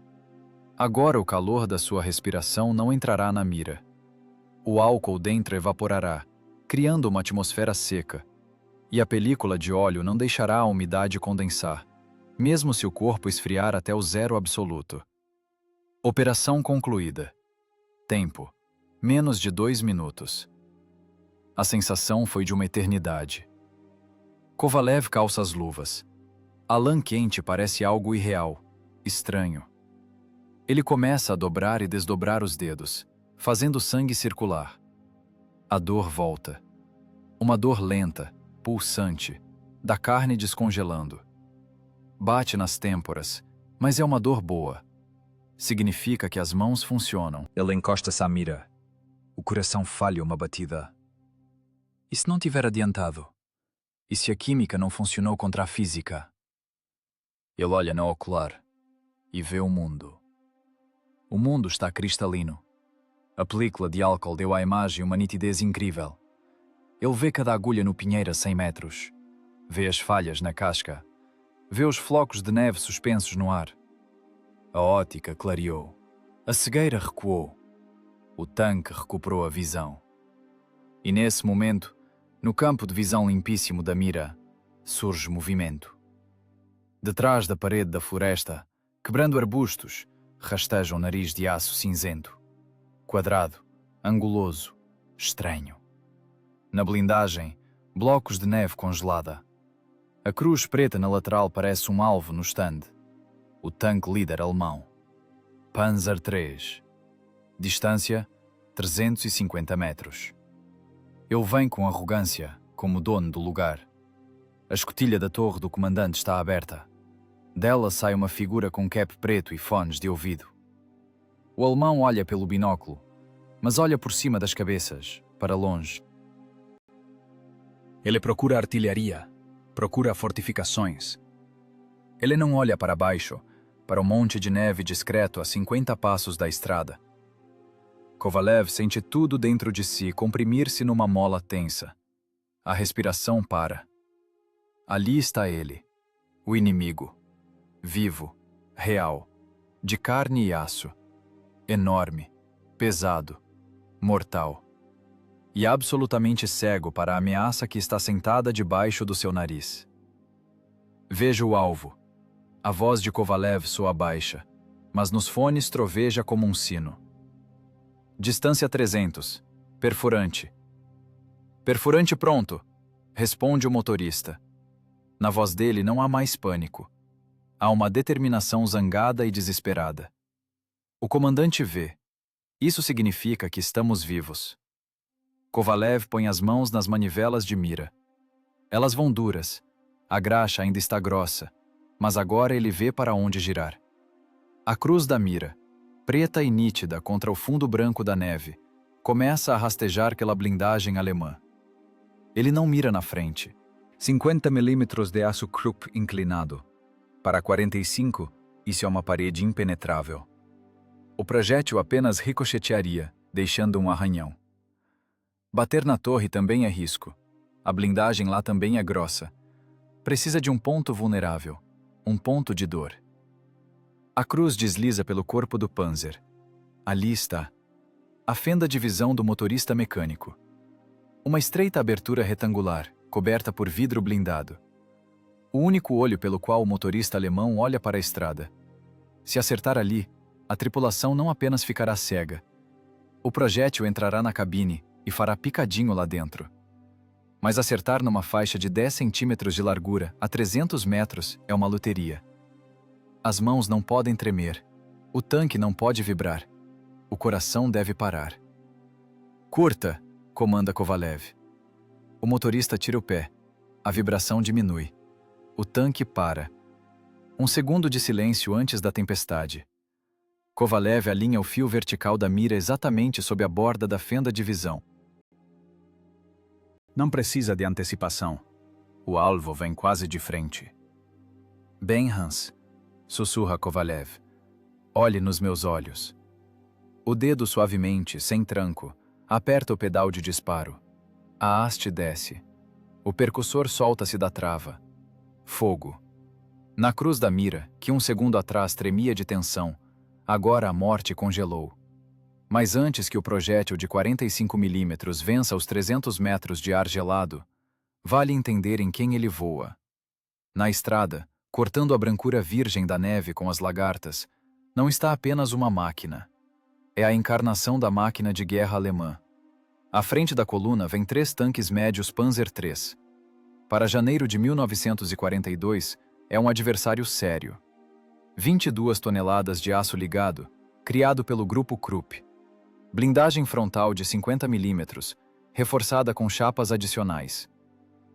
Agora o calor da sua respiração não entrará na mira. O álcool dentro evaporará, criando uma atmosfera seca, e a película de óleo não deixará a umidade condensar, mesmo se o corpo esfriar até o zero absoluto. Operação concluída. Tempo: menos de 2 minutos. A sensação foi de uma eternidade. Kovalev calça as luvas. A lã quente parece algo irreal, estranho. Ele começa a dobrar e desdobrar os dedos, fazendo o sangue circular. A dor volta. Uma dor lenta, pulsante, da carne descongelando. Bate nas têmporas, mas é uma dor boa. Significa que as mãos funcionam.
Ele encosta-se à mira. O coração falha uma batida. E se não tiver adiantado? E se a química não funcionou contra a física? Ele olha na ocular e vê o mundo. O mundo está cristalino. A película de álcool deu à imagem uma nitidez incrível. Ele vê cada agulha no pinheiro a 100 metros. Vê as falhas na casca. Vê os flocos de neve suspensos no ar. A ótica clareou. A cegueira recuou. O tanque recuperou a visão. E nesse momento, no campo de visão limpíssimo da mira, surge movimento. Detrás da parede da floresta, quebrando arbustos, rasteja um nariz de aço cinzento. Quadrado, anguloso, estranho. Na blindagem, blocos de neve congelada. A cruz preta na lateral parece um alvo no stand. O tanque líder alemão. Panzer III. Distância, 350 metros. Ele vem com arrogância, como dono do lugar. A escotilha da torre do comandante está aberta. Dela sai uma figura com cap preto e fones de ouvido. O alemão olha pelo binóculo, mas olha por cima das cabeças, para longe.
Ele procura artilharia, procura fortificações. Ele não olha para baixo, para o monte de neve discreto a 50 passos da estrada. Kovalev sente tudo dentro de si comprimir-se numa mola tensa. A respiração para. Ali está ele, o inimigo. Vivo, real, de carne e aço. Enorme, pesado, mortal. E absolutamente cego para a ameaça que está sentada debaixo do seu nariz. Veja o alvo. A voz de Kovalev soa baixa, mas nos fones troveja como um sino. Distância 300. Perfurante. Perfurante pronto, responde o motorista. Na voz dele não há mais pânico. Há uma determinação zangada e desesperada. O comandante vê. Isso significa que estamos vivos. Kovalev põe as mãos nas manivelas de mira. Elas vão duras. A graxa ainda está grossa, mas agora ele vê para onde girar. A cruz da mira, preta e nítida contra o fundo branco da neve, começa a rastejar pela blindagem alemã. Ele não mira na frente. 50 milímetros de aço Krupp inclinado. Para 45, isso é uma parede impenetrável. O projétil apenas ricochetearia, deixando um arranhão. Bater na torre também é risco. A blindagem lá também é grossa. Precisa de um ponto vulnerável, um ponto de dor. A cruz desliza pelo corpo do Panzer. Ali está. A fenda de visão do motorista mecânico. Uma estreita abertura retangular, coberta por vidro blindado. O único olho pelo qual o motorista alemão olha para a estrada. Se acertar ali, a tripulação não apenas ficará cega. O projétil entrará na cabine e fará picadinho lá dentro. Mas acertar numa faixa de 10 centímetros de largura a 300 metros é uma loteria. As mãos não podem tremer. O tanque não pode vibrar. O coração deve parar. Curta, comanda Kovalev. O motorista tira o pé. A vibração diminui. O tanque para. Um segundo de silêncio antes da tempestade. Kovalev alinha o fio vertical da mira exatamente sob a borda da fenda de visão. Não precisa de antecipação. O alvo vem quase de frente. Bem, Hans, sussurra Kovalev. Olhe nos meus olhos. O dedo suavemente, sem tranco, aperta o pedal de disparo. A haste desce. O percussor solta-se da trava. Fogo. Na cruz da mira, que um segundo atrás tremia de tensão, agora a morte congelou. Mas antes que o projétil de 45 milímetros vença os 300 metros de ar gelado, vale entender em quem ele voa. Na estrada, cortando a brancura virgem da neve com as lagartas, não está apenas uma máquina. É a encarnação da máquina de guerra alemã. À frente da coluna vem 3 tanques médios Panzer III. Para janeiro de 1942, é um adversário sério. 22 toneladas de aço ligado, criado pelo Grupo Krupp. Blindagem frontal de 50 milímetros, reforçada com chapas adicionais.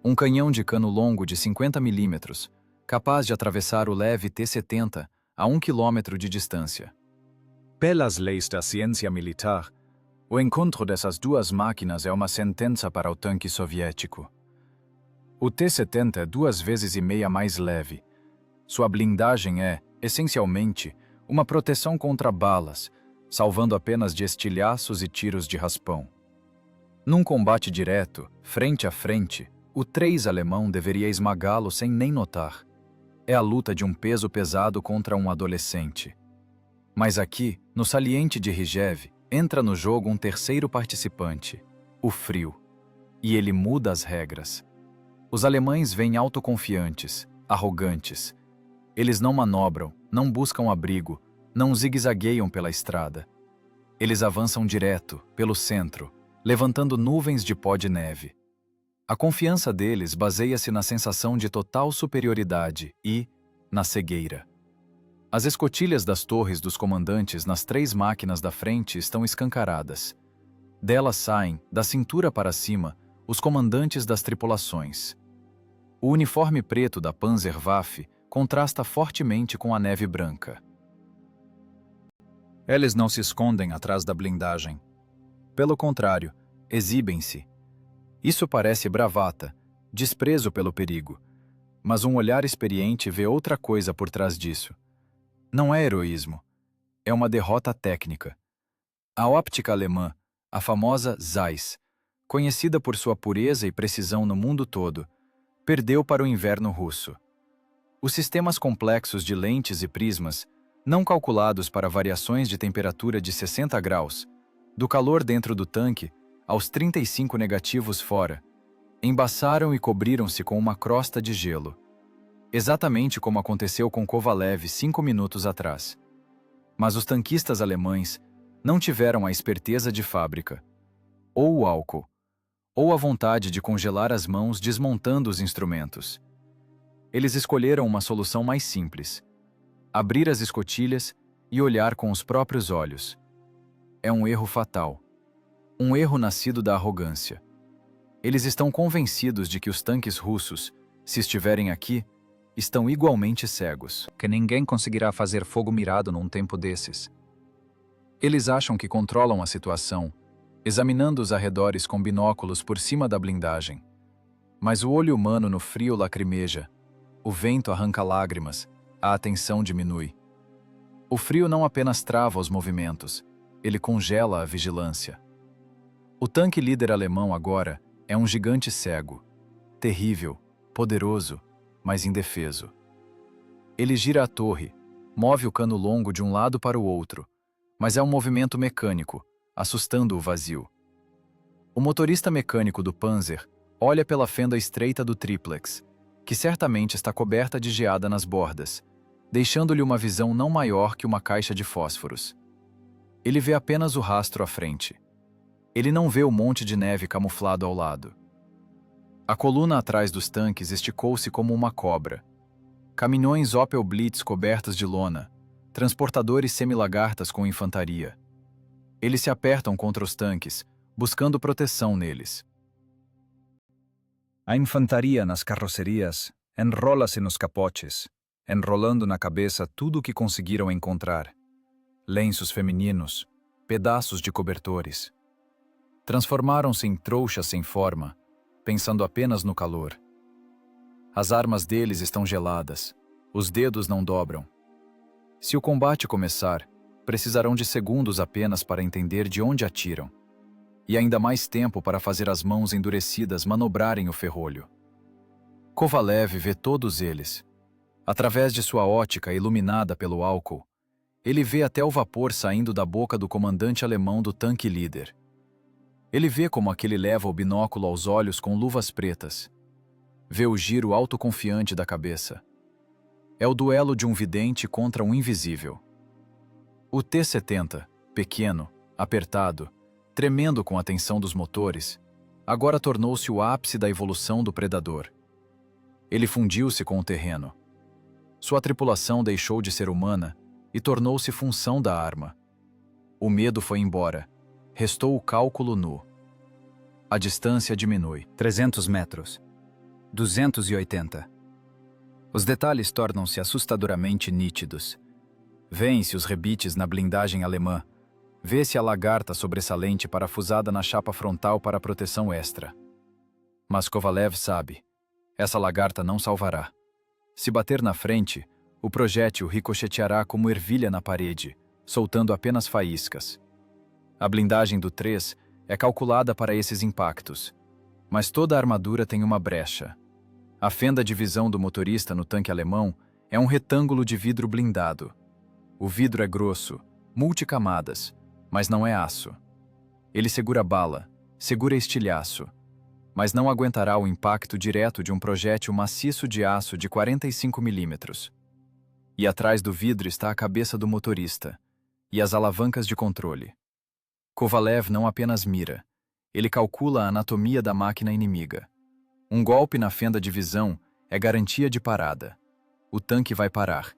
Um canhão de cano longo de 50 milímetros, capaz de atravessar o leve T-70 a 1 quilômetro de distância. Pelas leis da ciência militar, o encontro dessas duas máquinas é uma sentença para o tanque soviético. O T-70 é 2,5 vezes mais leve. Sua blindagem é, essencialmente, uma proteção contra balas, salvando apenas de estilhaços e tiros de raspão. Num combate direto, frente a frente, o 3 alemão deveria esmagá-lo sem nem notar. É a luta de um peso pesado contra um adolescente. Mas aqui, no saliente de Rzhev, entra no jogo um terceiro participante, o frio. E ele muda as regras. Os alemães vêm autoconfiantes, arrogantes. Eles não manobram, não buscam abrigo, não zigue-zagueiam pela estrada. Eles avançam direto, pelo centro, levantando nuvens de pó de neve. A confiança deles baseia-se na sensação de total superioridade e na cegueira. As escotilhas das torres dos comandantes nas 3 máquinas da frente estão escancaradas. Delas saem, da cintura para cima, os comandantes das tripulações. O uniforme preto da Panzerwaffe contrasta fortemente com a neve branca. Eles não se escondem atrás da blindagem. Pelo contrário, exibem-se. Isso parece bravata, desprezo pelo perigo, mas um olhar experiente vê outra coisa por trás disso. Não é heroísmo, é uma derrota técnica. A óptica alemã, a famosa Zeiss, conhecida por sua pureza e precisão no mundo todo, perdeu para o inverno russo. Os sistemas complexos de lentes e prismas, não calculados para variações de temperatura de 60 graus, do calor dentro do tanque aos 35 negativos fora, embaçaram e cobriram-se com uma crosta de gelo. Exatamente como aconteceu com Kovalev 5 minutos atrás. Mas os tanquistas alemães não tiveram a esperteza de fábrica, ou o álcool, ou a vontade de congelar as mãos desmontando os instrumentos. Eles escolheram uma solução mais simples: abrir as escotilhas e olhar com os próprios olhos. É um erro fatal. Um erro nascido da arrogância. Eles estão convencidos de que os tanques russos, se estiverem aqui, estão igualmente cegos. Que ninguém conseguirá fazer fogo mirado num tempo desses. Eles acham que controlam a situação, examinando os arredores com binóculos por cima da blindagem. Mas o olho humano no frio lacrimeja, o vento arranca lágrimas, a atenção diminui. O frio não apenas trava os movimentos, ele congela a vigilância. O tanque líder alemão agora é um gigante cego, terrível, poderoso, mas indefeso. Ele gira a torre, move o cano longo de um lado para o outro, mas é um movimento mecânico, assustando o vazio. O motorista mecânico do Panzer olha pela fenda estreita do triplex, que certamente está coberta de geada nas bordas, deixando-lhe uma visão não maior que uma caixa de fósforos. Ele vê apenas o rastro à frente. Ele não vê o monte de neve camuflado ao lado. A coluna atrás dos tanques esticou-se como uma cobra. Caminhões Opel Blitz cobertos de lona, transportadores semilagartas com infantaria. Eles se apertam contra os tanques, buscando proteção neles. A infantaria nas carrocerias enrola-se nos capotes, enrolando na cabeça tudo o que conseguiram encontrar. Lenços femininos, pedaços de cobertores. Transformaram-se em trouxas sem forma, pensando apenas no calor. As armas deles estão geladas, os dedos não dobram. Se o combate começar, precisarão de segundos apenas para entender de onde atiram, e ainda mais tempo para fazer as mãos endurecidas manobrarem o ferrolho. Kovalev vê todos eles. Através de sua ótica iluminada pelo álcool, Ele vê até o vapor saindo da boca do comandante alemão do tanque líder. Ele vê como aquele leva o binóculo aos olhos com luvas pretas. Vê o giro autoconfiante da cabeça. É o duelo de um vidente contra um invisível. O T-70, pequeno, apertado, tremendo com a tensão dos motores, agora tornou-se o ápice da evolução do predador. Ele fundiu-se com o terreno. Sua tripulação deixou de ser humana e tornou-se função da arma. O medo foi embora. Restou o cálculo nu. A distância diminui.
300 metros. 280. Os detalhes tornam-se assustadoramente nítidos. Vêem-se os rebites na blindagem alemã. Vê-se a lagarta sobressalente parafusada na chapa frontal para proteção extra. Mas Kovalev sabe. Essa lagarta não salvará. Se bater na frente, o projétil ricocheteará como ervilha na parede, soltando apenas faíscas. A blindagem do 3 é calculada para esses impactos, mas toda a armadura tem uma brecha. A fenda de visão do motorista no tanque alemão é um retângulo de vidro blindado. O vidro é grosso, multicamadas, mas não é aço. Ele segura bala, segura estilhaço, mas não aguentará o impacto direto de um projétil maciço de aço de 45 milímetros. E atrás do vidro está a cabeça do motorista e as alavancas de controle. Kovalev não apenas mira, ele calcula a anatomia da máquina inimiga. Um golpe na fenda de visão é garantia de parada. O tanque vai parar,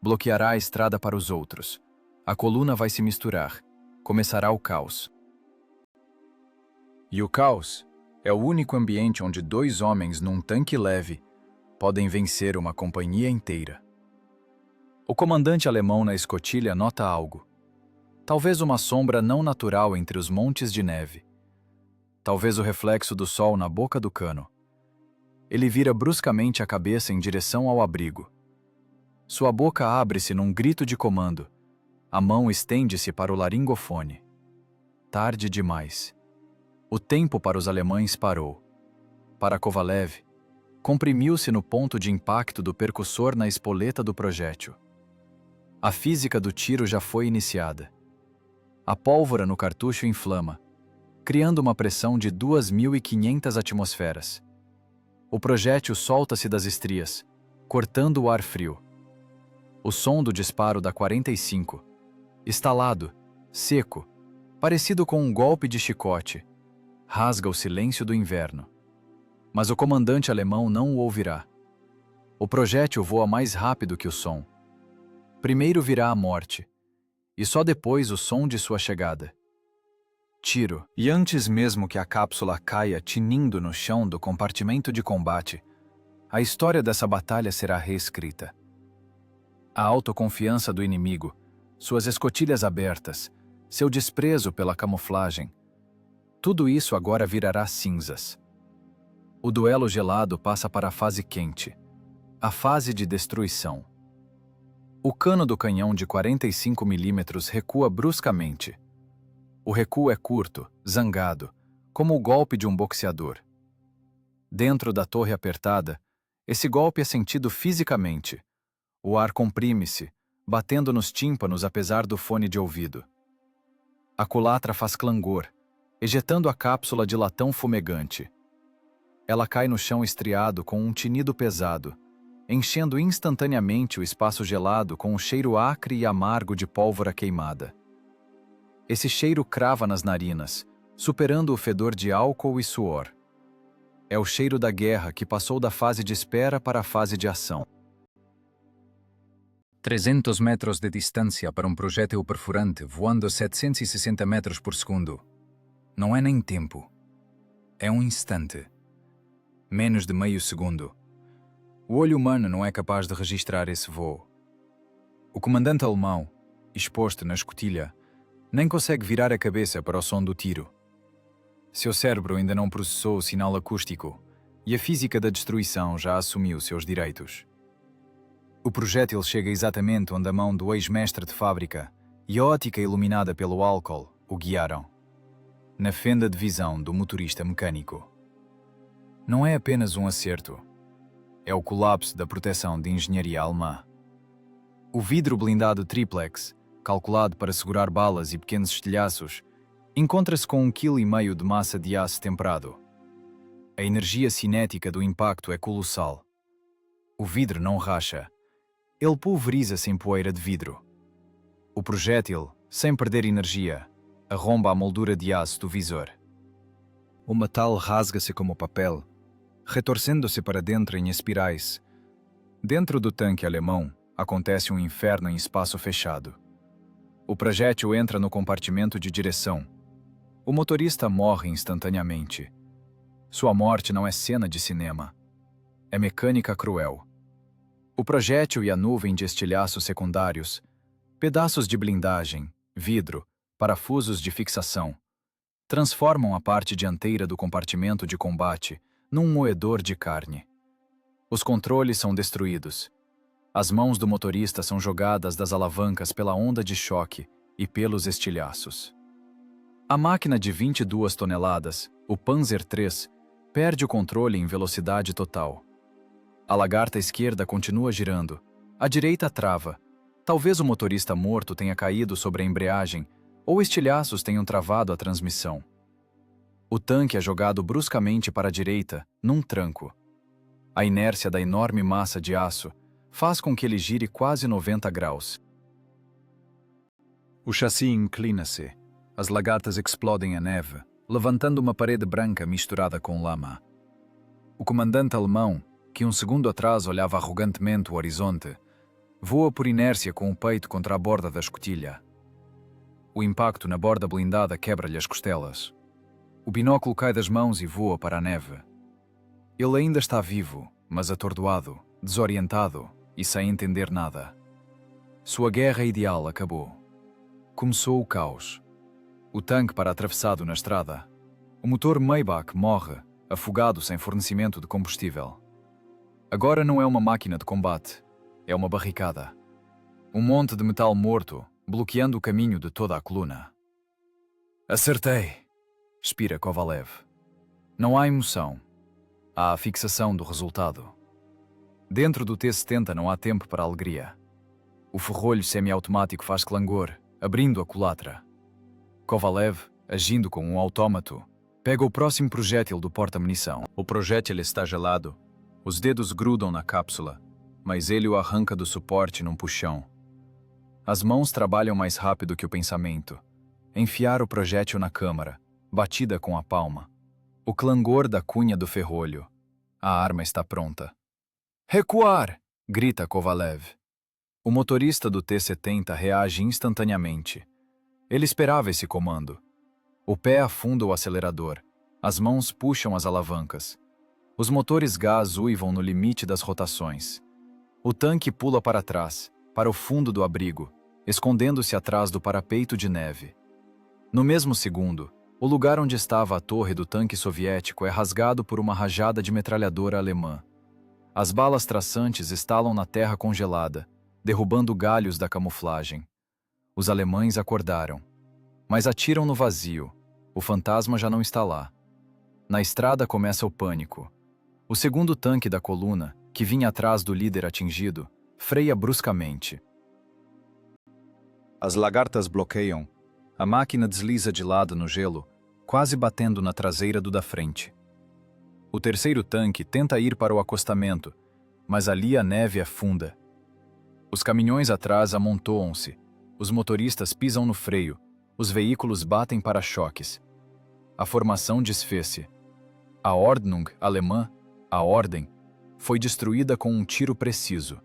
bloqueará a estrada para os outros. A coluna vai se misturar, começará o caos. E o caos é o único ambiente onde 2 homens num tanque leve podem vencer uma companhia inteira. O comandante alemão na escotilha nota algo. Talvez uma sombra não natural entre os montes de neve. Talvez o reflexo do sol na boca do cano. Ele vira bruscamente a cabeça em direção ao abrigo. Sua boca abre-se num grito de comando. A mão estende-se para o laringofone. Tarde demais. O tempo para os alemães parou. Para Kovalev, comprimiu-se no ponto de impacto do percussor na espoleta do projétil. A física do tiro já foi iniciada. A pólvora no cartucho inflama, criando uma pressão de 2.500 atmosferas. O projétil solta-se das estrias, cortando o ar frio. O som do disparo da 45, estalado, seco, parecido com um golpe de chicote, rasga o silêncio do inverno. Mas o comandante alemão não o ouvirá. O projétil voa mais rápido que o som. Primeiro virá a morte, e só depois o som de sua chegada. Tiro, e antes mesmo que a cápsula caia tinindo no chão do compartimento de combate, a história dessa batalha será reescrita. A autoconfiança do inimigo, suas escotilhas abertas, seu desprezo pela camuflagem, tudo isso agora virará cinzas. O duelo gelado passa para a fase quente, a fase de destruição. O cano do canhão de 45 milímetros recua bruscamente. O recuo é curto, zangado, como o golpe de um boxeador. Dentro da torre apertada, esse golpe é sentido fisicamente. O ar comprime-se, batendo nos tímpanos apesar do fone de ouvido. A culatra faz clangor, ejetando a cápsula de latão fumegante. Ela cai no chão estriado com um tinido pesado, enchendo instantaneamente o espaço gelado com um cheiro acre e amargo de pólvora queimada. Esse cheiro crava nas narinas, superando o fedor de álcool e suor. É o cheiro da guerra que passou da fase de espera para a fase de ação. 300 metros de distância para um projétil perfurante voando a 760 metros por segundo. Não é nem tempo. É um instante. Menos de meio segundo. O olho humano não é capaz de registrar esse voo. O comandante alemão, exposto na escotilha, nem consegue virar a cabeça para o som do tiro. Seu cérebro ainda não processou o sinal acústico e a física da destruição já assumiu seus direitos. O projétil chega exatamente onde a mão do ex-mestre de fábrica e a ótica iluminada pelo álcool o guiaram. Na fenda de visão do motorista mecânico. Não é apenas um acerto. É o colapso da proteção de engenharia alemã. O vidro blindado triplex
calculado para segurar balas e pequenos estilhaços, encontra-se com 1,5 kg de massa de aço temperado. A energia cinética do impacto é colossal. O vidro não racha. Ele pulveriza-se em poeira de vidro. O projétil, sem perder energia, arromba a moldura de aço do visor. O metal rasga-se como papel, retorcendo-se para dentro em espirais. Dentro do tanque alemão, acontece um inferno em espaço fechado. O projétil entra no compartimento de direção. O motorista morre instantaneamente. Sua morte não é cena de cinema. É mecânica cruel. O projétil e a nuvem de estilhaços secundários, pedaços de blindagem, vidro, parafusos de fixação, transformam a parte dianteira do compartimento de combate num moedor de carne. Os controles são destruídos. As mãos do motorista são jogadas das alavancas pela onda de choque e pelos estilhaços. A máquina de 22 toneladas, o Panzer III, perde o controle em velocidade total. A lagarta esquerda continua girando. A direita trava. Talvez o motorista morto tenha caído sobre a embreagem ou estilhaços tenham travado a transmissão. O tanque é jogado bruscamente para a direita, num tranco. A inércia da enorme massa de aço faz com que ele gire quase 90 graus. O chassi inclina-se. As lagartas explodem a neve, levantando uma parede branca misturada com lama. O comandante alemão, que um segundo atrás olhava arrogantemente o horizonte, voa por inércia com o peito contra a borda da escotilha. O impacto na borda blindada quebra-lhe as costelas. O binóculo cai das mãos e voa para a neve. Ele ainda está vivo, mas atordoado, desorientado e sem entender nada. Sua guerra ideal acabou. Começou o caos. O tanque para atravessado na estrada. O motor Maybach morre, afogado sem fornecimento de combustível. Agora não é uma máquina de combate, é uma barricada. Um monte de metal morto, bloqueando o caminho de toda a coluna. Acertei, expira Kovalev. Não há emoção. Há a fixação do resultado. Dentro do T-70 não há tempo para alegria. O ferrolho semiautomático faz clangor, abrindo a culatra. Kovalev, agindo como um autômato, pega o próximo projétil do porta-munição. O projétil está gelado. Os dedos grudam na cápsula, mas ele o arranca do suporte num puxão. As mãos trabalham mais rápido que o pensamento. Enfiar o projétil na câmara, batida com a palma. O clangor da cunha do ferrolho. A arma está pronta. Recuar! Grita Kovalev. O motorista do T-70 reage instantaneamente. Ele esperava esse comando. O pé afunda o acelerador. As mãos puxam as alavancas. Os motores gás uivam no limite das rotações. O tanque pula para trás, para o fundo do abrigo, escondendo-se atrás do parapeito de neve. No mesmo segundo, o lugar onde estava a torre do tanque soviético é rasgado por uma rajada de metralhadora alemã. As balas traçantes estalam na terra congelada, derrubando galhos da camuflagem. Os alemães acordaram, mas atiram no vazio. O fantasma já não está lá. Na estrada começa o pânico. O segundo tanque da coluna, que vinha atrás do líder atingido, freia bruscamente. As lagartas bloqueiam. A máquina desliza de lado no gelo, quase batendo na traseira do da frente. O terceiro tanque tenta ir para o acostamento, mas ali a neve afunda. Os caminhões atrás amontoam-se. Os motoristas pisam no freio. Os veículos batem para-choques. A formação desfez-se. A Ordnung alemã, a ordem, foi destruída com um tiro preciso.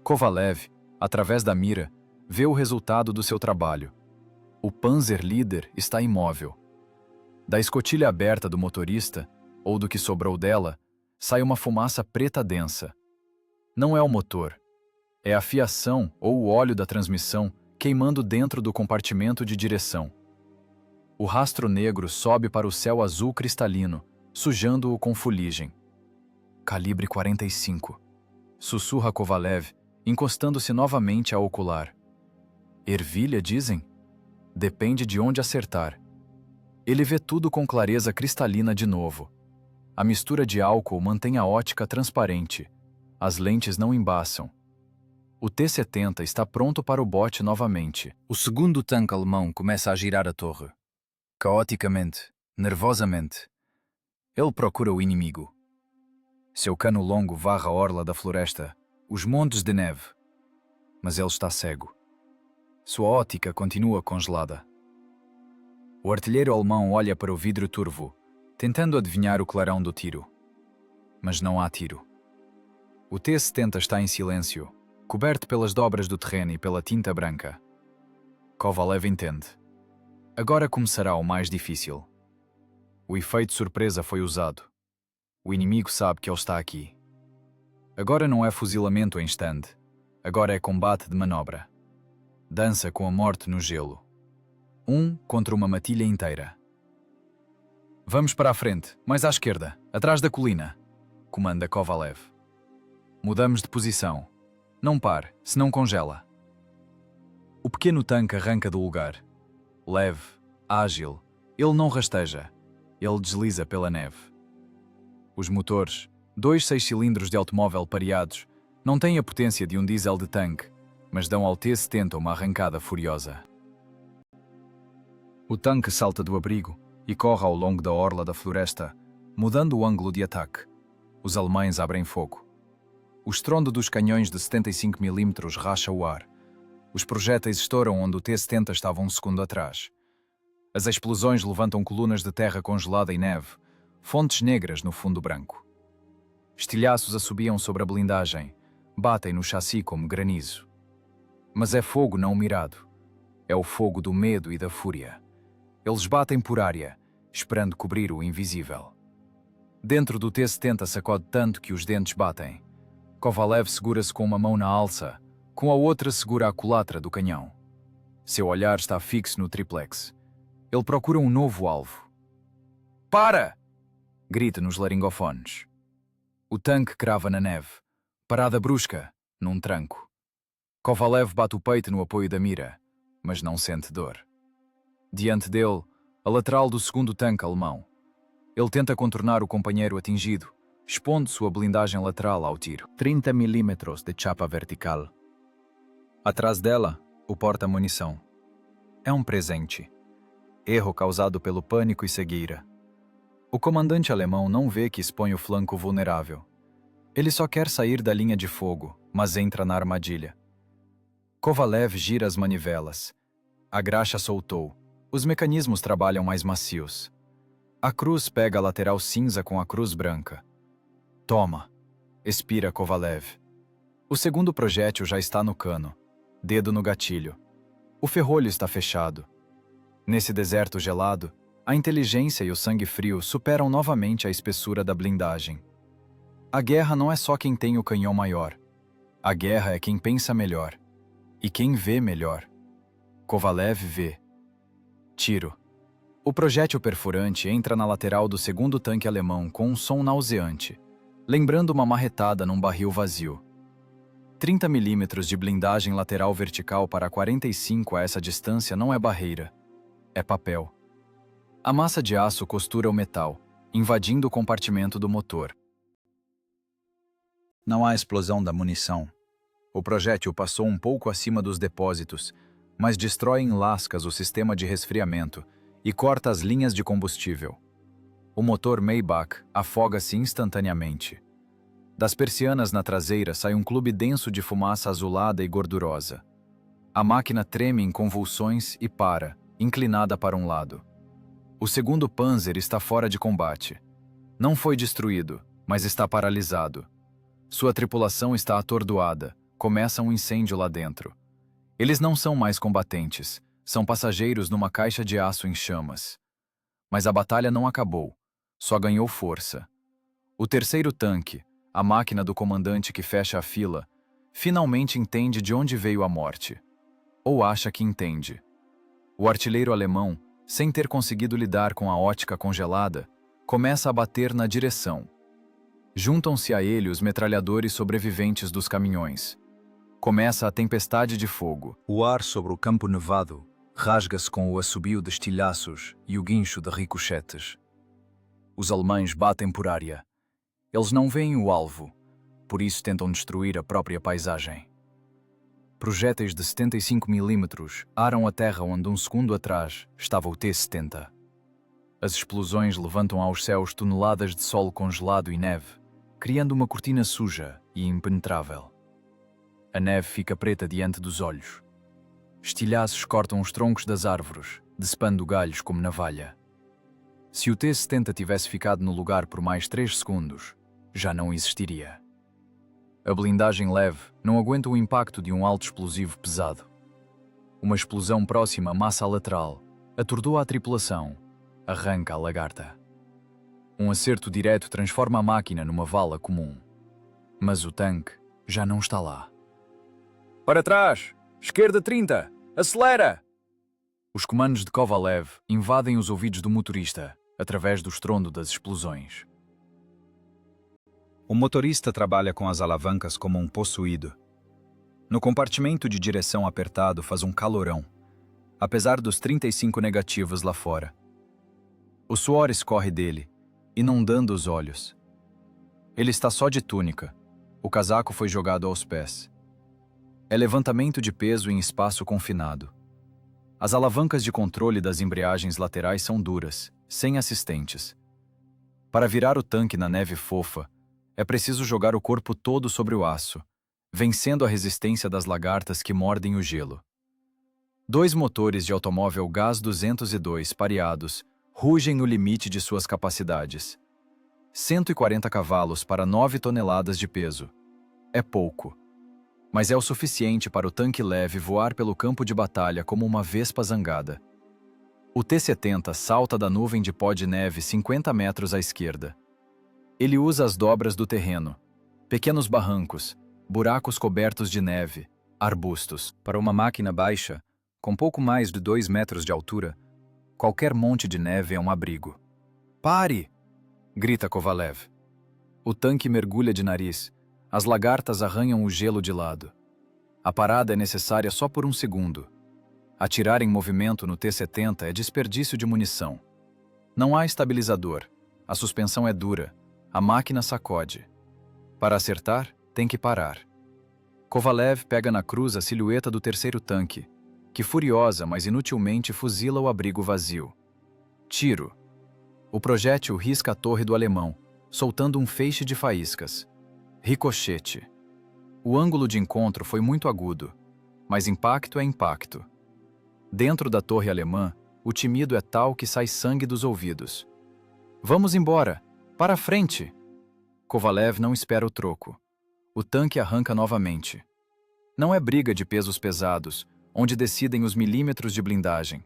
Kovalev, através da mira, vê o resultado do seu trabalho. O Panzer líder está imóvel. Da escotilha aberta do motorista, ou do que sobrou dela, sai uma fumaça preta densa. Não é o motor. É a fiação ou o óleo da transmissão queimando dentro do compartimento de direção. O rastro negro sobe para o céu azul cristalino, sujando-o com fuligem. Calibre 45. Sussurra Kovalev, encostando-se novamente à ocular. Ervilha, dizem? Depende de onde acertar. Ele vê tudo com clareza cristalina de novo. A mistura de álcool mantém a ótica transparente. As lentes não embaçam. O T-70 está pronto para o bote novamente.
O segundo tanque alemão começa a girar a torre. Caoticamente, nervosamente. Ele procura o inimigo. Seu cano longo varre a orla da floresta, os montes de neve. Mas ele está cego. Sua ótica continua congelada. O artilheiro alemão olha para o vidro turvo, tentando adivinhar o clarão do tiro. Mas não há tiro. O T-70 está em silêncio, coberto pelas dobras do terreno e pela tinta branca. Kovalev entende. Agora começará o mais difícil. O efeito surpresa foi usado. O inimigo sabe que ele está aqui. Agora não é fuzilamento em stand. Agora é combate de manobra. Dança com a morte no gelo. Um contra uma matilha inteira. Vamos para a frente, mais à esquerda, atrás da colina, comanda Kovalev. Mudamos de posição. Não pare, senão congela. O pequeno tanque arranca do lugar. Leve, ágil, ele não rasteja. Ele desliza pela neve. Os motores, 2 6 cilindros de automóvel pareados, não têm a potência de um diesel de tanque, mas dão ao T-70 uma arrancada furiosa. O tanque salta do abrigo e corre ao longo da orla da floresta, mudando o ângulo de ataque. Os alemães abrem fogo. O estrondo dos canhões de 75 mm racha o ar. Os projéteis estouram onde o T-70 estava um segundo atrás. As explosões levantam colunas de terra congelada e neve, fontes negras no fundo branco. Estilhaços assobiam sobre a blindagem, batem no chassi como granizo. Mas é fogo não mirado. É o fogo do medo e da fúria. Eles batem por área, esperando cobrir o invisível. Dentro do T-70 sacode tanto que os dentes batem. Kovalev segura-se com uma mão na alça, com a outra segura a culatra do canhão. Seu olhar está fixo no triplex. Ele procura um novo alvo. Para! Grita nos laringofones. O tanque crava na neve, parada brusca, num tranco. Kovalev bate o peito no apoio da mira, mas não sente dor. Diante dele, a lateral do segundo tanque alemão. Ele tenta contornar o companheiro atingido, expondo sua blindagem lateral ao tiro. 30 mm de chapa vertical. Atrás dela, o porta-munição. É um presente. Erro causado pelo pânico e cegueira. O comandante alemão não vê que expõe o flanco vulnerável. Ele só quer sair da linha de fogo, mas entra na armadilha. Kovalev gira as manivelas. A graxa soltou. Os mecanismos trabalham mais macios. A cruz pega a lateral cinza com a cruz branca. Toma! Expira Kovalev. O segundo projétil já está no cano. Dedo no gatilho. O ferrolho está fechado. Nesse deserto gelado, a inteligência e o sangue frio superam novamente a espessura da blindagem. A guerra não é só quem tem o canhão maior. A guerra é quem pensa melhor. E quem vê melhor. Kovalev vê. Tiro. O projétil perfurante entra na lateral do segundo tanque alemão com um som nauseante, lembrando uma marretada num barril vazio. 30 mm de blindagem lateral vertical para 45 a essa distância não é barreira. É papel. A massa de aço costura o metal, invadindo o compartimento do motor. Não há explosão da munição. O projétil passou um pouco acima dos depósitos, mas destrói em lascas o sistema de resfriamento e corta as linhas de combustível. O motor Maybach afoga-se instantaneamente. Das persianas na traseira sai um clube denso de fumaça azulada e gordurosa. A máquina treme em convulsões e para, inclinada para um lado. O segundo Panzer está fora de combate. Não foi destruído, mas está paralisado. Sua tripulação está atordoada. Começa um incêndio lá dentro. Eles não são mais combatentes, são passageiros numa caixa de aço em chamas. Mas a batalha não acabou, só ganhou força. O terceiro tanque, a máquina do comandante que fecha a fila, finalmente entende de onde veio a morte. Ou acha que entende. O artilheiro alemão, sem ter conseguido lidar com a ótica congelada, começa a bater na direção. Juntam-se a ele os metralhadores sobreviventes dos caminhões. Começa a tempestade de fogo. O ar sobre o campo nevado rasga-se com o assobio de estilhaços e o guincho de ricochetes. Os alemães batem por área. Eles não veem o alvo, por isso tentam destruir a própria paisagem.
Projéteis de 75 milímetros aram a terra onde um segundo atrás estava o T-70. As explosões levantam aos céus toneladas de solo congelado e neve, criando uma cortina suja e impenetrável. A neve fica preta diante dos olhos. Estilhaços cortam os troncos das árvores, decepando galhos como navalha. Se o T-70 tivesse ficado no lugar por mais 3 segundos, já não existiria. A blindagem leve não aguenta o impacto de um alto explosivo pesado. Uma explosão próxima à massa lateral atordoa a tripulação, arranca a lagarta. Um acerto direto transforma a máquina numa vala comum. Mas o tanque já não está lá. Para trás! Esquerda 30! Acelera! Os comandos de Kovalev invadem os ouvidos do motorista, através do estrondo das explosões.
O motorista trabalha com as alavancas como um possuído. No compartimento de direção apertado faz um calorão, apesar dos 35 negativos lá fora. O suor escorre dele, inundando os olhos. Ele está só de túnica. O casaco foi jogado aos pés. É levantamento de peso em espaço confinado. As alavancas de controle das embreagens laterais são duras, sem assistentes. Para virar o tanque na neve fofa, é preciso jogar o corpo todo sobre o aço, vencendo a resistência das lagartas que mordem o gelo. 2 motores de automóvel Gaz 202 pareados rugem no limite de suas capacidades. 140 cavalos para 9 toneladas de peso. É pouco. Mas é o suficiente para o tanque leve voar pelo campo de batalha como uma vespa zangada. O T-70 salta da nuvem de pó de neve 50 metros à esquerda. Ele usa as dobras do terreno, pequenos barrancos, buracos cobertos de neve, arbustos. Para uma máquina baixa, com pouco mais de 2 metros de altura, qualquer monte de neve é um abrigo. "Pare!" grita Kovalev. O tanque mergulha de nariz. As lagartas arranham o gelo de lado. A parada é necessária só por 1 segundo. Atirar em movimento no T-70 é desperdício de munição. Não há estabilizador. A suspensão é dura. A máquina sacode. Para acertar, tem que parar. Kovalev pega na cruz a silhueta do terceiro tanque, que furiosa, mas inutilmente fuzila o abrigo vazio. Tiro. O projétil risca a torre do alemão, soltando um feixe de faíscas. Ricochete. O ângulo de encontro foi muito agudo, mas impacto é impacto. Dentro da torre alemã, o timido é tal que sai sangue dos ouvidos. "Vamos embora! Para a frente!" Kovalev não espera o troco. O tanque arranca novamente. Não é briga de pesos pesados, onde decidem os milímetros de blindagem.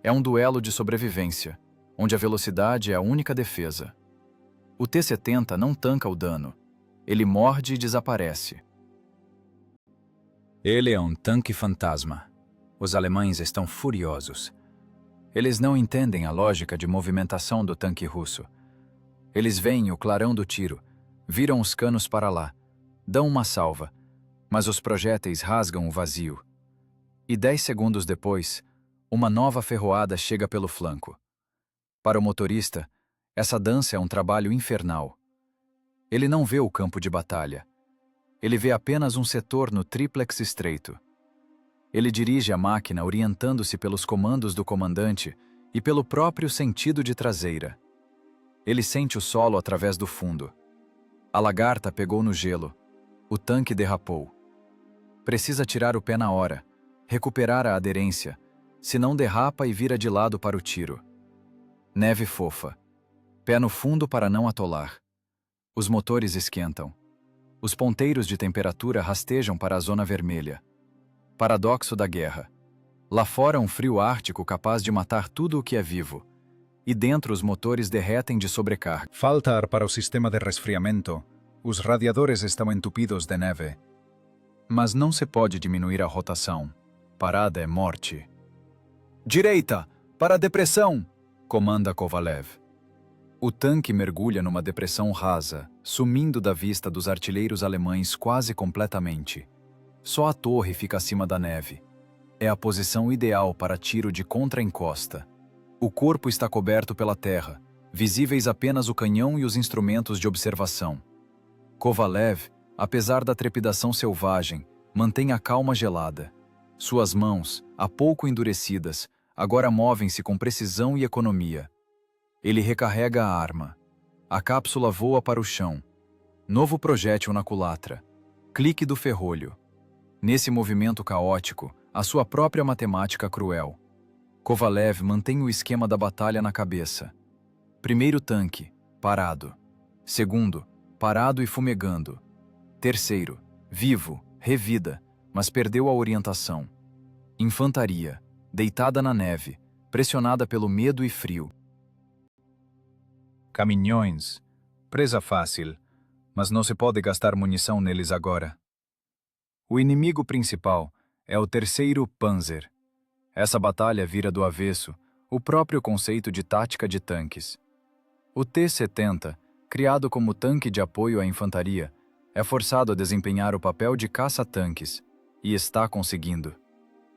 É um duelo de sobrevivência, onde a velocidade é a única defesa. O T-70 não tanca o dano. Ele morde e desaparece. Ele é um tanque fantasma. Os alemães estão furiosos. Eles não entendem a lógica de movimentação do tanque russo. Eles veem o clarão do tiro, viram os canos para lá, dão uma salva, mas os projéteis rasgam o vazio. E 10 segundos depois, uma nova ferroada chega pelo flanco. Para o motorista, essa dança é um trabalho infernal. Ele não vê o campo de batalha. Ele vê apenas um setor no tríplex estreito. Ele dirige a máquina orientando-se pelos comandos do comandante e pelo próprio sentido de traseira. Ele sente o solo através do fundo. A lagarta pegou no gelo. O tanque derrapou. Precisa tirar o pé na hora, recuperar a aderência, senão derrapa e vira de lado para o tiro. Neve fofa. Pé no fundo para não atolar. Os motores esquentam. Os ponteiros de temperatura rastejam para a zona vermelha. Paradoxo da guerra. Lá fora um frio ártico capaz de matar tudo o que é vivo. E dentro os motores derretem de sobrecarga. Falta ar para o sistema de resfriamento. Os radiadores estão entupidos de neve.
Mas não se pode diminuir a rotação. Parada é morte. "Direita! Para a depressão!" comanda Kovalev. O tanque mergulha numa depressão rasa, sumindo da vista dos artilheiros alemães quase completamente. Só a torre fica acima da neve. É a posição ideal para tiro de contra-encosta. O corpo está coberto pela terra, visíveis apenas o canhão e os instrumentos de observação. Kovalev, apesar da trepidação selvagem, mantém a calma gelada. Suas mãos, há pouco endurecidas, agora movem-se com precisão e economia. Ele recarrega a arma. A cápsula voa para o chão. Novo projétil na culatra. Clique do ferrolho. Nesse movimento caótico, a sua própria matemática cruel. Kovalev mantém o esquema da batalha na cabeça. Primeiro tanque, parado. Segundo, parado e fumegando. Terceiro, vivo, revida, mas perdeu a orientação. Infantaria, deitada na neve, pressionada pelo medo e frio.
Caminhões, presa fácil, mas não se pode gastar munição neles agora. O inimigo principal é o terceiro Panzer. Essa batalha vira do avesso o próprio conceito de tática de tanques. O T-70, criado como tanque de apoio à infantaria, é forçado a desempenhar o papel de caça-tanques, e está conseguindo.